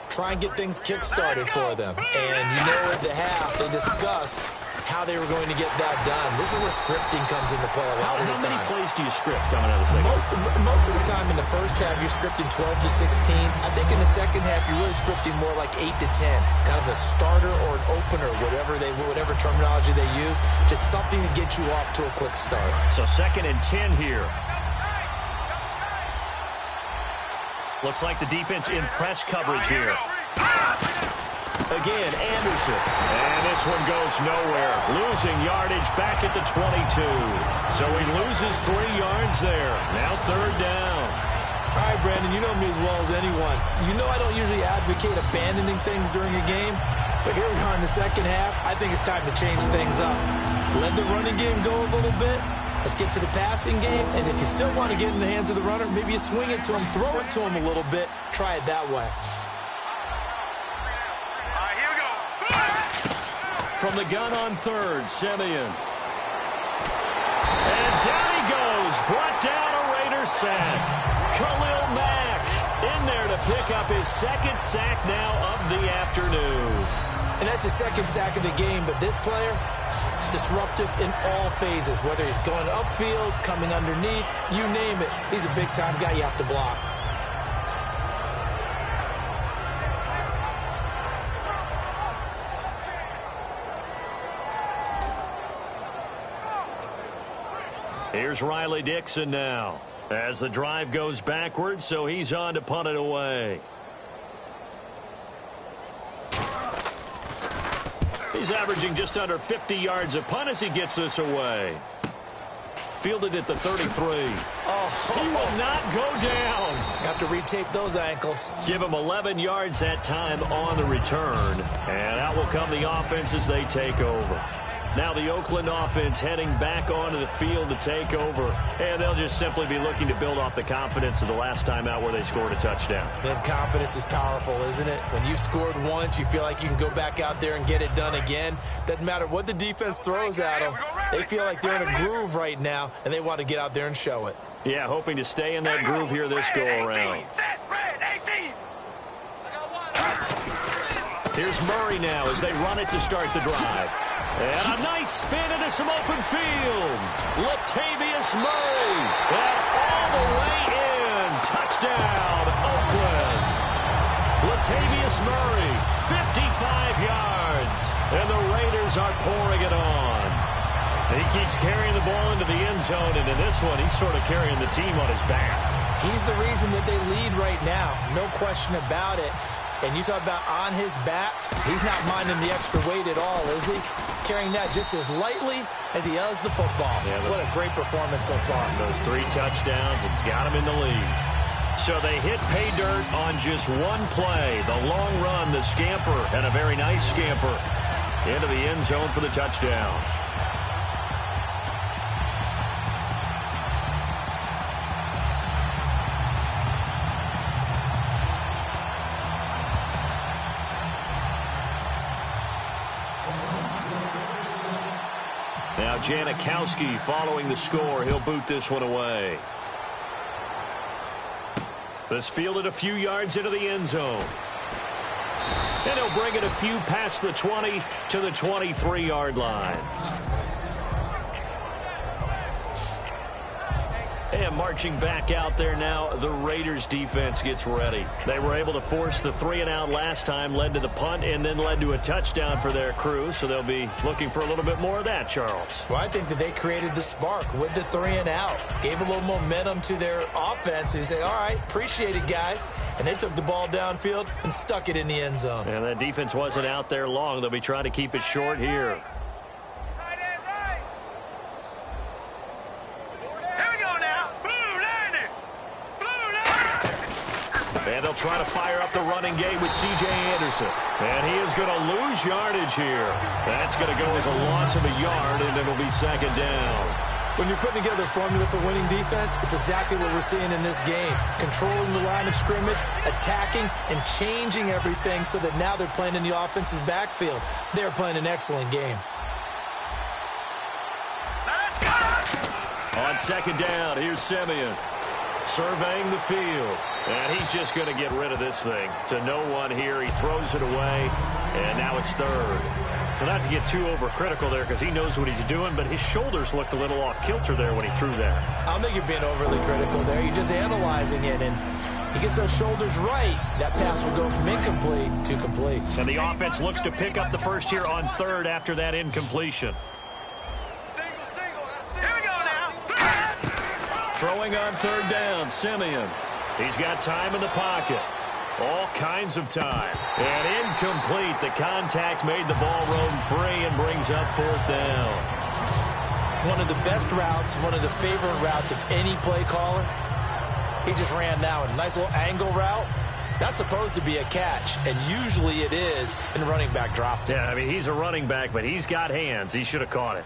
Try and get things kick-started for them. And you know at the half, they discussed how they were going to get that done. This is where scripting comes into play a lot of the time. How many plays do you script coming out of the second half? Most of the time in the first half, you're scripting 12 to 16. I think in the second half, you're really scripting more like 8 to 10. Kind of a starter or an opener, whatever terminology they use. Just something to get you off to a quick start. So 2nd and 10 here. Looks like the defense in press coverage here. Again, Anderson. And this one goes nowhere. Losing yardage back at the 22. So he loses 3 yards there. Now 3rd down. All right, Brandon, you know me as well as anyone. You know I don't usually advocate abandoning things during a game. But here we are in the second half. I think it's time to change things up. Let the running game go a little bit. Let's get to the passing game, and if you still want to get in the hands of the runner, maybe you swing it to him, throw it to him a little bit, try it that way. All right, here we go. From the gun on 3rd, Simeon. And down he goes, brought down a Raiders sack. Khalil Mack in there to pick up his 2nd sack now of the afternoon. And that's his 2nd sack of the game, but this player, disruptive in all phases, whether he's going upfield, coming underneath, you name it. He's a big-time guy you have to block. Here's Riley Dixon now as the drive goes backwards, so he's on to punt it away. He's averaging just under 50 yards a punt as he gets this away. Fielded at the 33. He will not go down. Have to retape those ankles. Give him 11 yards that time on the return. And out will come the offense as they take over. Now the Oakland offense heading back onto the field to take over. And they'll just simply be looking to build off the confidence of the last time out where they scored a touchdown. Then confidence is powerful, isn't it? When you've scored once, you feel like you can go back out there and get it done again. Doesn't matter what the defense throws at them. They feel like they're in a groove right now, and they want to get out there and show it. Yeah, hoping to stay in that groove here this go-around. Here's Murray now as they run it to start the drive. And a nice spin into some open field. Latavius Murray. And all the way in. Touchdown, Oakland. Latavius Murray, 55 yards. And the Raiders are pouring it on. He keeps carrying the ball into the end zone. And in this one, he's sort of carrying the team on his back. He's the reason that they lead right now. No question about it. And you talk about on his back, he's not minding the extra weight at all, is he? Carrying that just as lightly as he does the football. Yeah, what a great performance so far. Those 3 touchdowns, it's got him in the lead. So they hit pay dirt on just one play. The long run, the scamper, and a very nice scamper into the end zone for the touchdown. Now Janikowski following the score. He'll boot this one away. This fielded a few yards into the end zone. And he'll bring it a few past the 20 to the 23-yard line. And marching back out there now, the Raiders defense gets ready. They were able to force the 3-and-out last time, led to the punt, and then led to a touchdown for their crew. So they'll be looking for a little bit more of that, Charles. Well, I think that they created the spark with the 3-and-out. Gave a little momentum to their offense. Who said, all right, appreciate it, guys. And they took the ball downfield and stuck it in the end zone. And that defense wasn't out there long. They'll be trying to keep it short here. And they'll try to fire up the running game with C.J. Anderson. And he is going to lose yardage here. That's going to go as a loss of a yard, and it'll be second down. When you're putting together a formula for winning defense, it's exactly what we're seeing in this game. Controlling the line of scrimmage, attacking, and changing everything so that now they're playing in the offense's backfield. They're playing an excellent game. Let's go! On second down, here's Simeon. Surveying the field. And he's just going to get rid of this thing. To no one here. He throws it away. And now it's third. So not to get too overcritical there because he knows what he's doing, but his shoulders looked a little off kilter there when he threw that. I don't think you're being overly critical there. You're just analyzing it, and he gets those shoulders right. That pass will go from incomplete to complete. And the offense looks to pick up the first here on third after that incompletion. Here we go now. Throwing on third down, Simeon. He's got time in the pocket. All kinds of time. And incomplete. The contact made the ball roam free and brings up fourth down. One of the best routes, one of the favorite routes of any play caller. He just ran that one. Nice little angle route. That's supposed to be a catch, and usually it is, and the running back dropped it. Yeah, I mean, he's a running back, but he's got hands. He should have caught it.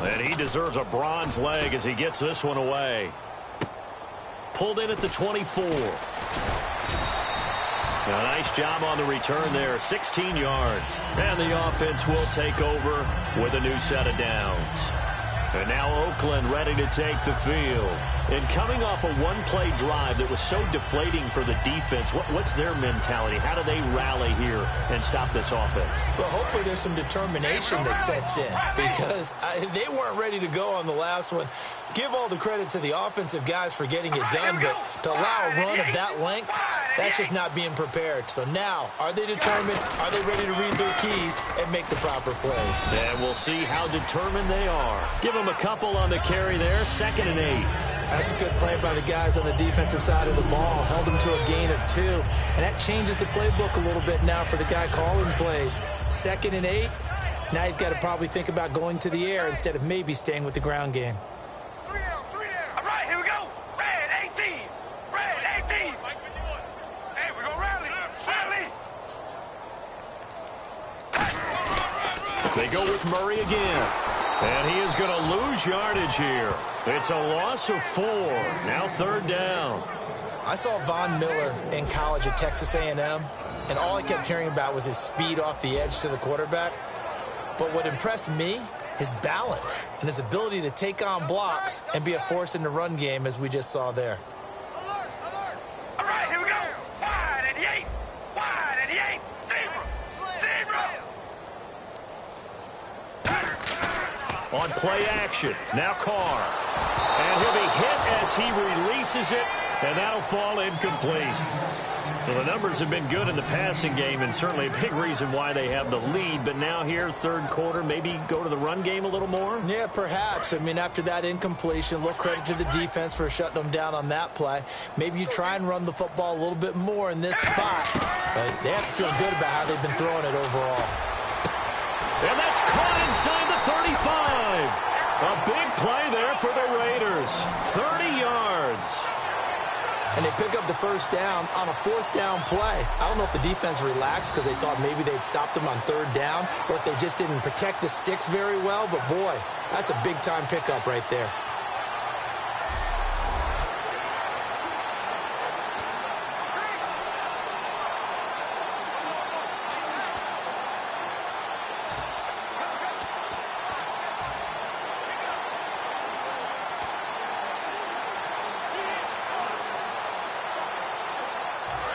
And he deserves a bronze leg as he gets this one away. Pulled in at the 24. A nice job on the return there, 16 yards. And the offense will take over with a new set of downs. And now Oakland ready to take the field. And coming off a one-play drive that was so deflating for the defense, what's their mentality? How do they rally here and stop this offense? Well, hopefully there's some determination that sets in because they weren't ready to go on the last one. Give all the credit to the offensive guys for getting it done, but to allow a run of that length, that's just not being prepared. So now, are they determined? Are they ready to read their keys and make the proper plays? And we'll see how determined they are. Give them a couple on the carry there, 2nd and 8. That's a good play by the guys on the defensive side of the ball. Held them to a gain of 2. And that changes the playbook a little bit now for the guy calling plays. 2nd and 8. Now he's got to probably think about going to the air instead of maybe staying with the ground game. All right, here we go. Red 18. Red 18. Hey, we're going to rally. Rally. They go with Murray again. And he is going to lose yardage here. It's a loss of 4. Now 3rd down. I saw Von Miller in college at Texas A&M, and all I kept hearing about was his speed off the edge to the quarterback. But what impressed me, his balance and his ability to take on blocks and be a force in the run game, as we just saw there. Alert, alert. All right, here we go. Wide 88. Wide 88. Zebra. On play action. Now Carr. And he'll be hit as he releases it, and that'll fall incomplete. Well, the numbers have been good in the passing game, and certainly a big reason why they have the lead. But now here, 3rd quarter, maybe go to the run game a little more? Yeah, perhaps. I mean, after that incompletion, a little credit to the defense for shutting them down on that play. Maybe you try and run the football a little bit more in this spot. But they have to feel good about how they've been throwing it overall. And that's caught inside the 35. A big play there for the Raiders. 30 yards. And they pick up the first down on a 4th down play. I don't know if the defense relaxed because they thought maybe they'd stopped them on 3rd down or if they just didn't protect the sticks very well. But, boy, that's a big-time pickup right there.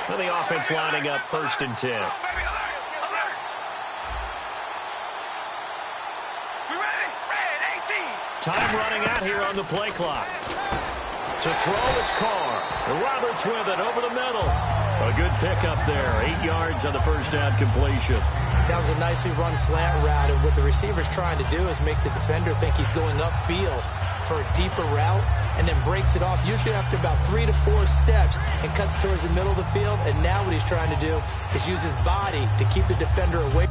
And the offense lining up 1st and 10. Baby, alert! Alert! We ready? Red 18. Time running out here on the play clock. To throw, it's Carr. Roberts with it over the middle. A good pickup there. 8 yards on the first down completion. That was a nicely run slant route, and what the receiver's trying to do is make the defender think he's going upfield for a deeper route, and then breaks it off, usually after about 3 to 4 steps, and cuts towards the middle of the field. And now what he's trying to do is use his body to keep the defender away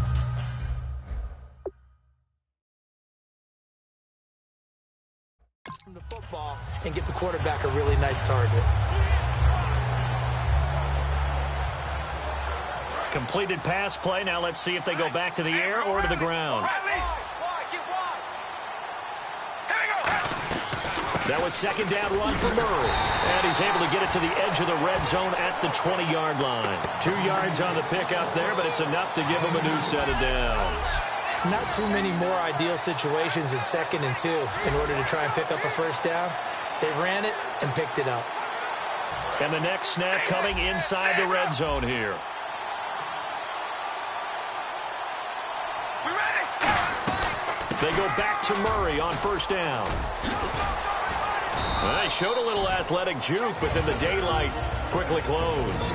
from the football and get the quarterback a really nice target. Completed pass play. Now let's see if they go back to the air or to the ground. That was 2nd down run for Murray. And he's able to get it to the edge of the red zone at the 20-yard line. 2 yards on the pickup there, but it's enough to give him a new set of downs. Not too many more ideal situations in 2nd and 2 in order to try and pick up a first down. They ran it and picked it up. And the next snap coming inside the red zone here. They go back to Murray on 1st down. They showed a little athletic juke, but then the daylight quickly closed.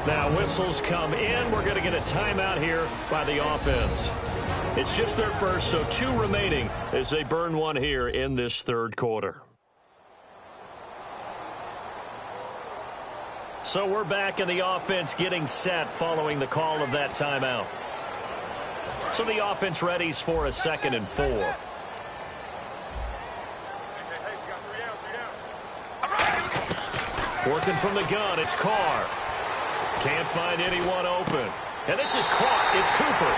Now whistles come in. We're going to get a timeout here by the offense. It's just their first, so 2 remaining as they burn one here in this 3rd quarter. So we're back in the offense getting set following the call of that timeout. So the offense readies for a 2nd and 4. Working from the gun, it's Carr. Can't find anyone open. And this is caught. It's Cooper.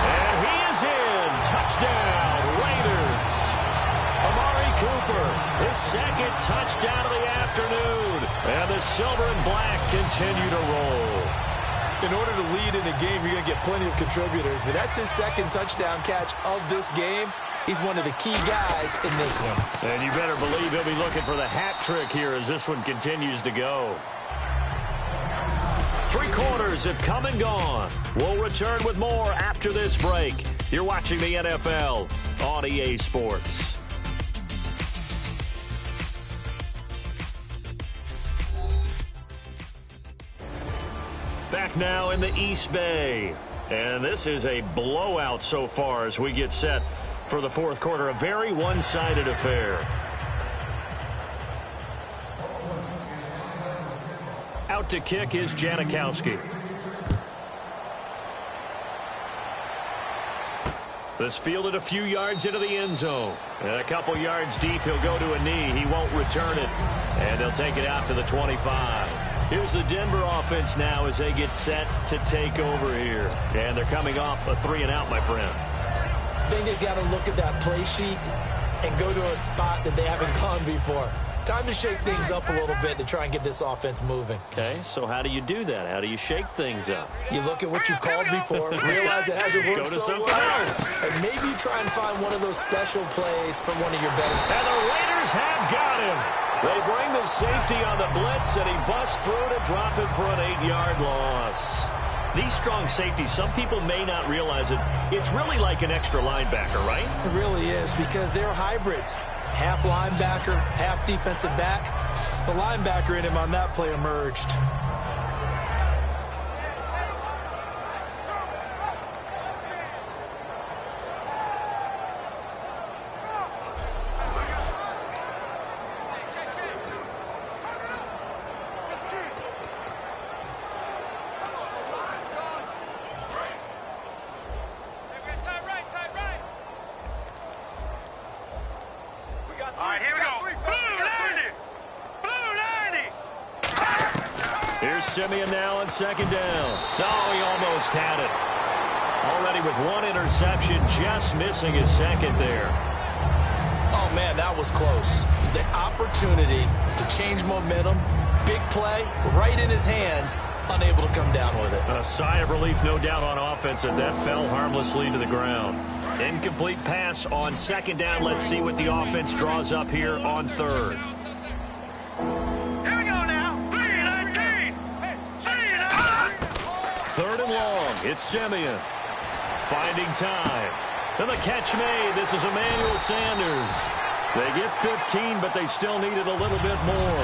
And he is in. Touchdown, Raiders. Amari Cooper, his 2nd touchdown of the afternoon. And the silver and black continue to roll. In order to lead in a game, you're going to get plenty of contributors, but that's his 2nd touchdown catch of this game. He's one of the key guys in this one. And you better believe he'll be looking for the hat trick here as this one continues to go. 3 quarters have come and gone. We'll return with more after this break. You're watching the NFL on EA Sports. Back now in the East Bay. And this is a blowout so far as we get set for the 4th quarter. A very one-sided affair. Out to kick is Janikowski. This fielded a few yards into the end zone. And a couple yards deep, he'll go to a knee. He won't return it. And they'll take it out to the 25. Here's the Denver offense now as they get set to take over here. And they're coming off a 3-and-out, my friend. I think they've got to look at that play sheet and go to a spot that they haven't gone before. Time to shake things up a little bit to try and get this offense moving. Okay, so how do you do that? How do you shake things up? You look at what you've called before, realize it hasn't worked Go to so something well, else. and maybe try and find one of those special plays from one of your better. And the Raiders have got him. They bring the safety on the blitz, and he busts through to drop him for an 8-yard loss. These strong safeties, some people may not realize it. It's really like an extra linebacker, right? It really is, because they're hybrids. Half linebacker, half defensive back. The linebacker in him on that play emerged. Simeon now on 2nd down. Oh, he almost had it. Already with 1 interception, just missing his 2nd there. Oh, man, that was close. The opportunity to change momentum, big play, right in his hands, unable to come down with it. A sigh of relief, no doubt, on offense, that fell harmlessly to the ground. Incomplete pass on 2nd down. Let's see what the offense draws up here on 3rd. long. It's Simeon. Finding time. And the catch made. This is Emmanuel Sanders. They get 15, but they still needed a little bit more.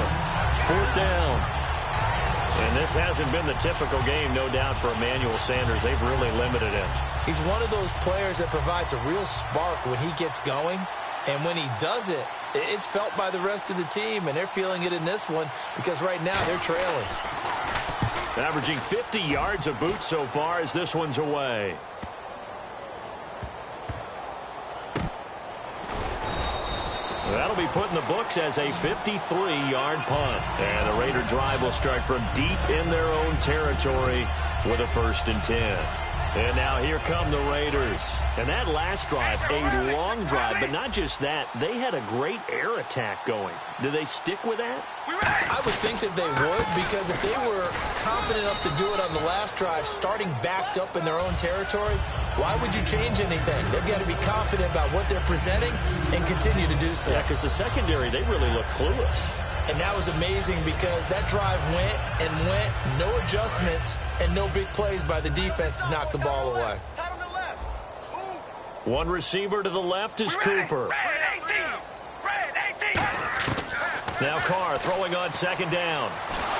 4th down. And this hasn't been the typical game, no doubt, for Emmanuel Sanders. They've really limited him. He's one of those players that provides a real spark when he gets going. And when he does it, it's felt by the rest of the team. And they're feeling it in this one because right now they're trailing. Averaging 50 yards a boot so far as this one's away. That'll be put in the books as a 53-yard punt. And the Raider drive will start from deep in their own territory with a 1st and 10. And now here come the Raiders. And that last drive, a long drive, but not just that. They had a great air attack going. Do they stick with that? I would think that they would, because if they were confident enough to do it on the last drive, starting backed up in their own territory, why would you change anything? They've got to be confident about what they're presenting and continue to do so. Yeah, because the secondary, they really look clueless. And that was amazing because that drive went and went, no adjustments, and no big plays by the defense to knock the ball away. One receiver to the left is Cooper. Now Carr throwing on 2nd down.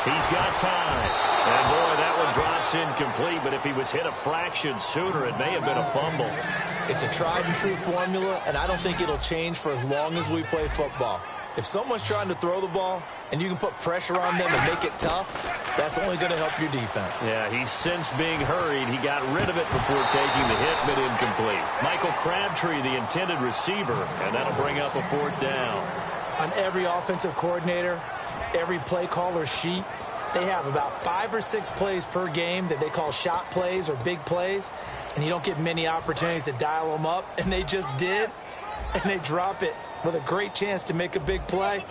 He's got time. And boy, that one drops incomplete, but if he was hit a fraction sooner, it may have been a fumble. It's a tried and true formula, and I don't think it'll change for as long as we play football. If someone's trying to throw the ball and you can put pressure on them and make it tough, that's only going to help your defense. Yeah, he's since being hurried. He got rid of it before taking the hit, but incomplete. Michael Crabtree, the intended receiver, and that'll bring up a 4th down. On every offensive coordinator, every play caller sheet, they have about 5 or 6 plays per game that they call shot plays or big plays, and you don't get many opportunities to dial them up, and they just did, and they drop it with a great chance to make a big play.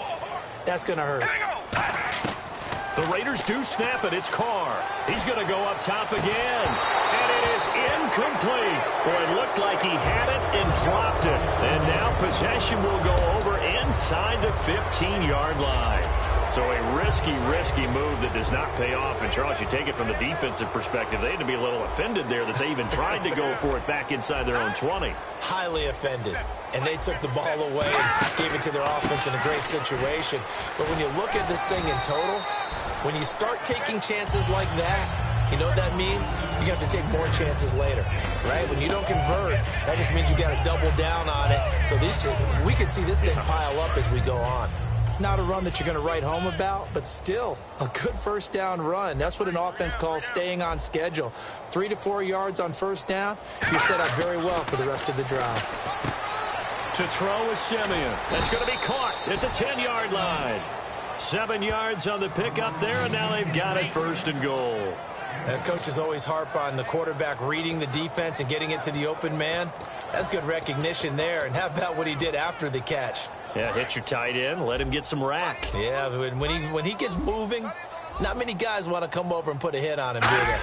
That's going to hurt. The Raiders do snap it. It's Carr. He's going to go up top again. And it is incomplete. Boy, it looked like he had it and dropped it. And now possession will go over inside the 15-yard line. So a risky move that does not pay off. And, Charles, you take it from the defensive perspective. They had to be a little offended there that they even tried to go for it back inside their own 20. Highly offended. And they took the ball away and gave it to their offense in a great situation. But when you look at this thing in total, when you start taking chances like that, you know what that means? You have to take more chances later, right? When you don't convert, that just means you got to double down on it. So we could see this thing pile up as we go on. Not a run that you're going to write home about, but still a good 1st down run. That's what an offense calls staying on schedule. 3 to 4 yards on 1st down, you're set up very well for the rest of the drive. To throw is Simeon. That's going to be caught at the 10-yard line. 7 yards on the pickup there, and now they've got it 1st and goal. Coaches always harp on the quarterback reading the defense and getting it to the open man. That's good recognition there. And how about what he did after the catch? Yeah, hit your tight end, let him get some rack. Yeah, when he gets moving, not many guys want to come over and put a hit on him, do they?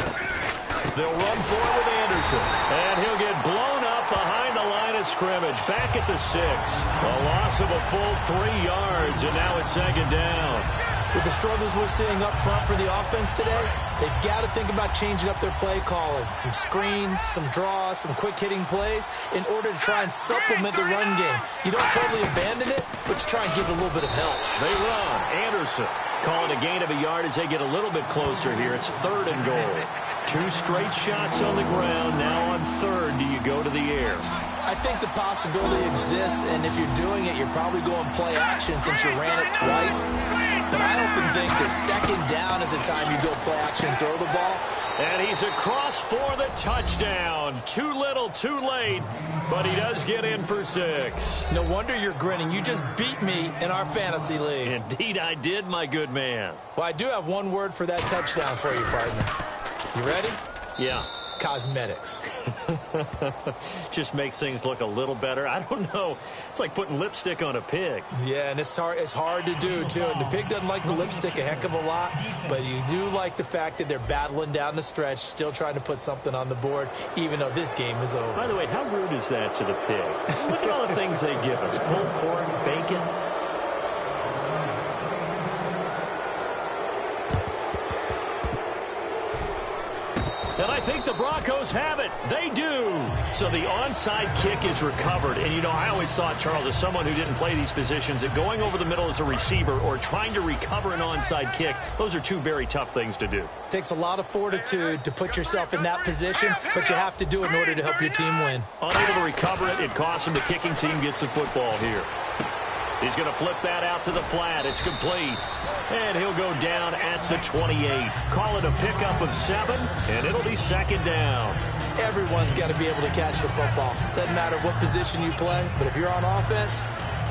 They'll run for it with Anderson. And he'll get blown up behind the line of scrimmage. Back at the 6. A loss of a full 3 yards, and now it's 2nd down. With the struggles we're seeing up front for the offense today, they've got to think about changing up their play calling. Some screens, some draws, some quick-hitting plays in order to try and supplement the run game. You don't totally abandon it, but you try and give it a little bit of help. They run. Anderson calling a gain of a yard as they get a little bit closer here. It's 3rd and goal. 2 straight shots on the ground. Now on 3rd, do you go to the air? I think the possibility exists, and if you're doing it, you're probably going play action since you ran it twice. But I often think the 2nd down is the time you go play action and throw the ball. And he's across for the touchdown. Too little, too late, but he does get in for 6. No wonder you're grinning. You just beat me in our fantasy league. Indeed I did, my good man. Well, I do have one word for that touchdown for you, partner. You ready? Yeah. Cosmetics. Just makes things look a little better. I don't know. It's like putting lipstick on a pig. Yeah, and it's hard to do, too. And the pig doesn't like the lipstick a heck of a lot, but you do like the fact that they're battling down the stretch, still trying to put something on the board, even though this game is over. By the way, how rude is that to the pig? Look at all the things they give us. Pulled pork, bacon. And I think the Broncos have it. They do. So the onside kick is recovered. And, you know, I always thought, Charles, as someone who didn't play these positions, that going over the middle as a receiver or trying to recover an onside kick, those are two very tough things to do. Takes a lot of fortitude to put yourself in that position, but you have to do it in order to help your team win. Unable to recover it, it costs him. The kicking team gets the football here. He's going to flip that out to the flat. It's complete. And he'll go down at the 28. Call it a pickup of 7, and it'll be second down. Everyone's got to be able to catch the football. Doesn't matter what position you play, but if you're on offense,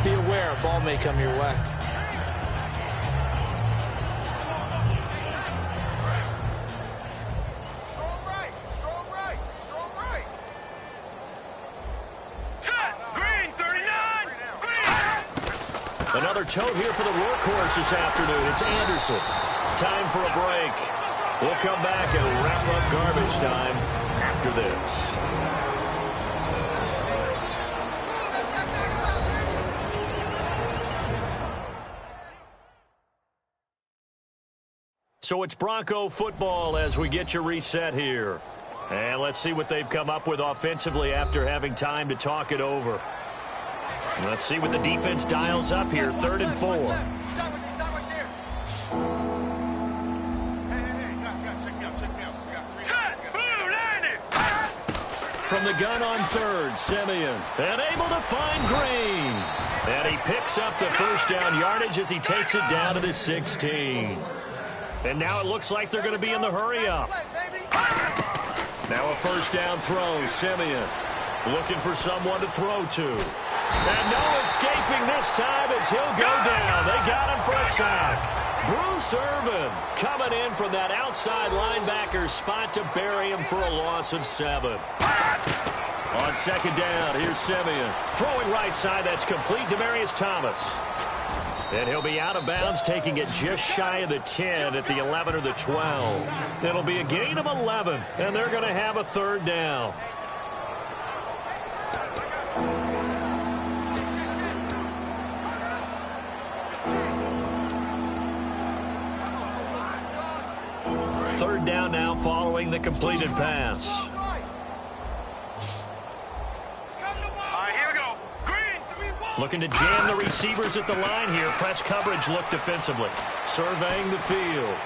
be aware a ball may come your way. Another tote here for the workhorse this afternoon. It's Anderson. Time for a break. We'll come back and wrap up garbage time after this. So it's Bronco football as we get you reset here. And let's see what they've come up with offensively after having time to talk it over. Let's see what the defense dials up here. 3rd and 4. From the gun on 3rd, Simeon. And able to find Green. And he picks up the first down yardage as he takes it down to the 16. And now it looks like they're going to be in the hurry up. Now a first down throw, Simeon. Looking for someone to throw to. And no escaping this time as he'll go down. They got him for a sack. Bruce Irvin coming in from that outside linebacker spot to bury him for a loss of 7. On second down, here's Simeon. Throwing right side, that's complete. Demaryius Thomas. And he'll be out of bounds, taking it just shy of the 10 at the 11 or the 12. It'll be a gain of 11, and they're going to have a 3rd down. Third down now following the completed pass. All right, here we go. Green. Looking to jam the receivers at the line here. Press coverage look defensively. Surveying the field.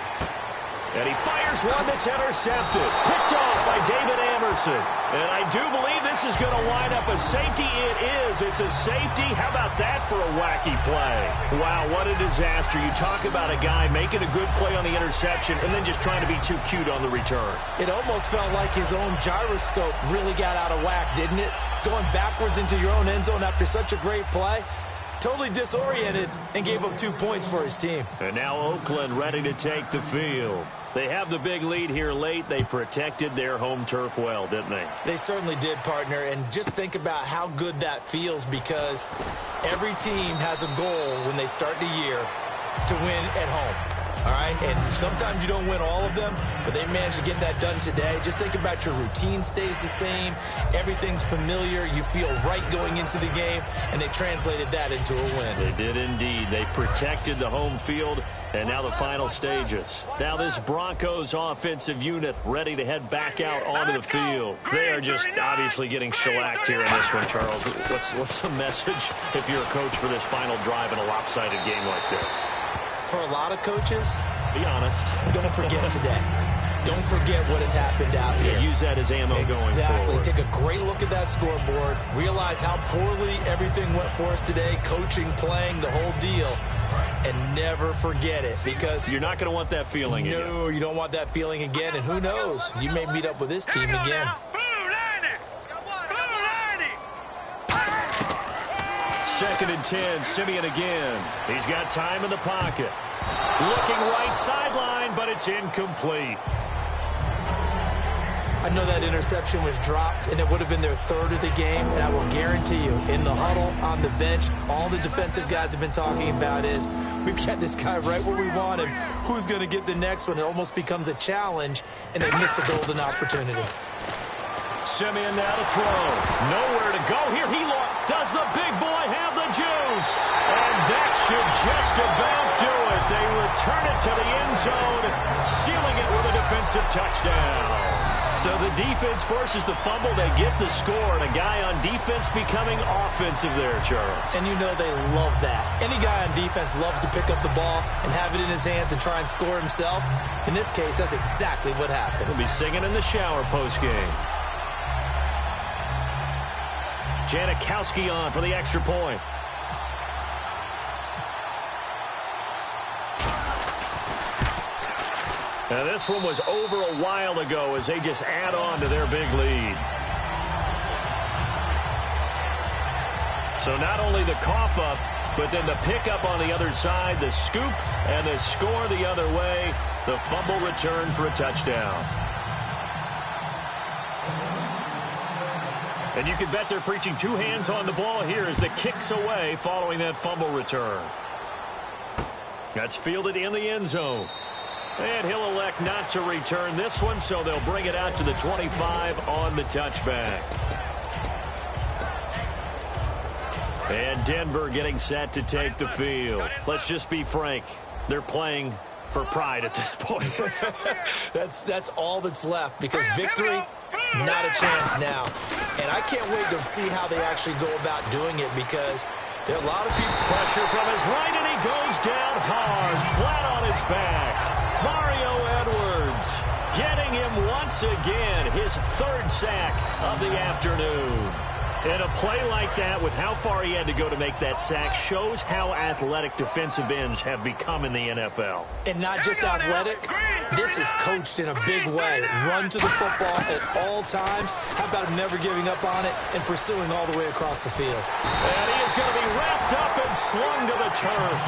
And he fires one that's intercepted. Picked off by David Amerson. And I do believe this is going to wind up a safety. It is. It's a safety. How about that for a wacky play? Wow, what a disaster. You talk about a guy making a good play on the interception and then just trying to be too cute on the return. It almost felt like his own gyroscope really got out of whack, didn't it? Going backwards into your own end zone after such a great play. Totally disoriented and gave up 2 points for his team. And now Oakland ready to take the field. They have the big lead here late. They protected their home turf well, didn't they? They certainly did, partner. And just think about how good that feels, because every team has a goal when they start the year to win at home. All right, and sometimes you don't win all of them, but they managed to get that done today. Just think about your routine stays the same. Everything's familiar. You feel right going into the game, and they translated that into a win. They did indeed. They protected the home field, and now the final stages. Now this Broncos offensive unit ready to head back out onto the field. They are just obviously getting shellacked here in this one, Charles. What's the message if you're a coach for this final drive in a lopsided game like this? For a lot of coaches, be honest, don't forget today. Don't forget what has happened out here. Yeah, use that as ammo going forward. Exactly. Take a great look at that scoreboard. Realize how poorly everything went for us today. Coaching, playing, the whole deal. And never forget it, because you're not going to want that feeling again. No, you don't want that feeling again. And who knows? You may meet up with this team again. Second and 10, Simeon again. He's got time in the pocket. Looking right sideline, but it's incomplete. I know that interception was dropped, and it would have been their 3rd of the game, and I will guarantee you, in the huddle, on the bench, all the defensive guys have been talking about is, we've got this guy right where we want him. Who's going to get the next one? It almost becomes a challenge, and they missed a golden opportunity. Simeon now to throw. Nowhere to go here. Does the big boy have the juice? And that should just about do it. They return it to the end zone, sealing it with a defensive touchdown. So the defense forces the fumble. They get the score, and a guy on defense becoming offensive there, Charles. And you know they love that. Any guy on defense loves to pick up the ball and have it in his hands and try and score himself. In this case, that's exactly what happened. He'll be singing in the shower postgame. Janikowski on for the extra point. Now this one was over a while ago as they just add on to their big lead. So not only the cough up, but then the pickup on the other side, the scoop, and the score the other way. The fumble return for a touchdown. And you can bet they're preaching two hands on the ball here as the kick's away following that fumble return. That's fielded in the end zone. And he'll elect not to return this one, so they'll bring it out to the 25 on the touchback. And Denver getting set to take the field. Let's just be frank. They're playing for pride at this point. That's all that's left, because victory, not a chance now. And I can't wait to see how they actually go about doing it, because there are a lot of people. Pressure from his right, and he goes down hard, flat on his back. Mario Edwards getting him once again, his third sack of the afternoon. And a play like that, with how far he had to go to make that sack, shows how athletic defensive ends have become in the NFL. And not just athletic, this is coached in a big way. Run to the football at all times. How about him never giving up on it and pursuing all the way across the field? And he is going to be wrapped up and slung to the turf.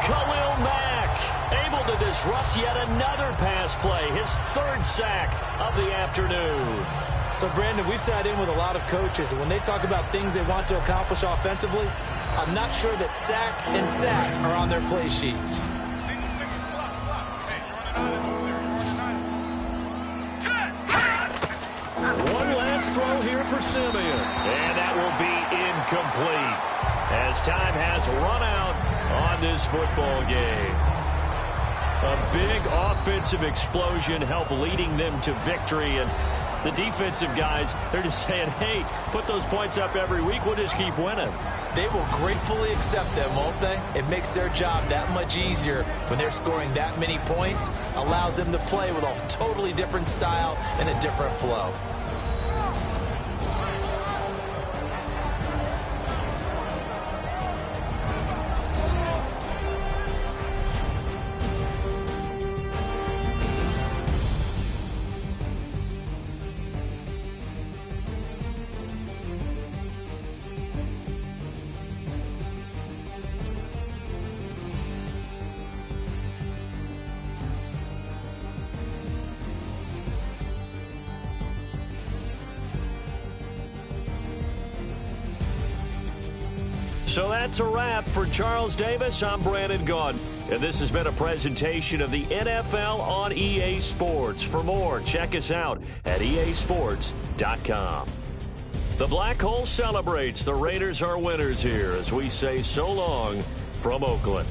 Khalil Mack able to disrupt yet another pass play, his third sack of the afternoon. So, Brandon, we've sat in with a lot of coaches, and when they talk about things they want to accomplish offensively, I'm not sure that sack and sack are on their play sheet. One last throw here for Simeon, and that will be incomplete as time has run out on this football game. A big offensive explosion helped leading them to victory, and the defensive guys, they're just saying, hey, put those points up every week, we'll just keep winning. They will gratefully accept them, won't they? It makes their job that much easier when they're scoring that many points, allows them to play with a totally different style and a different flow. So that's a wrap for Charles Davis. I'm Brandon Gaudin, and this has been a presentation of the NFL on EA Sports. For more, check us out at easports.com. The Black Hole celebrates. The Raiders are winners here as we say so long from Oakland.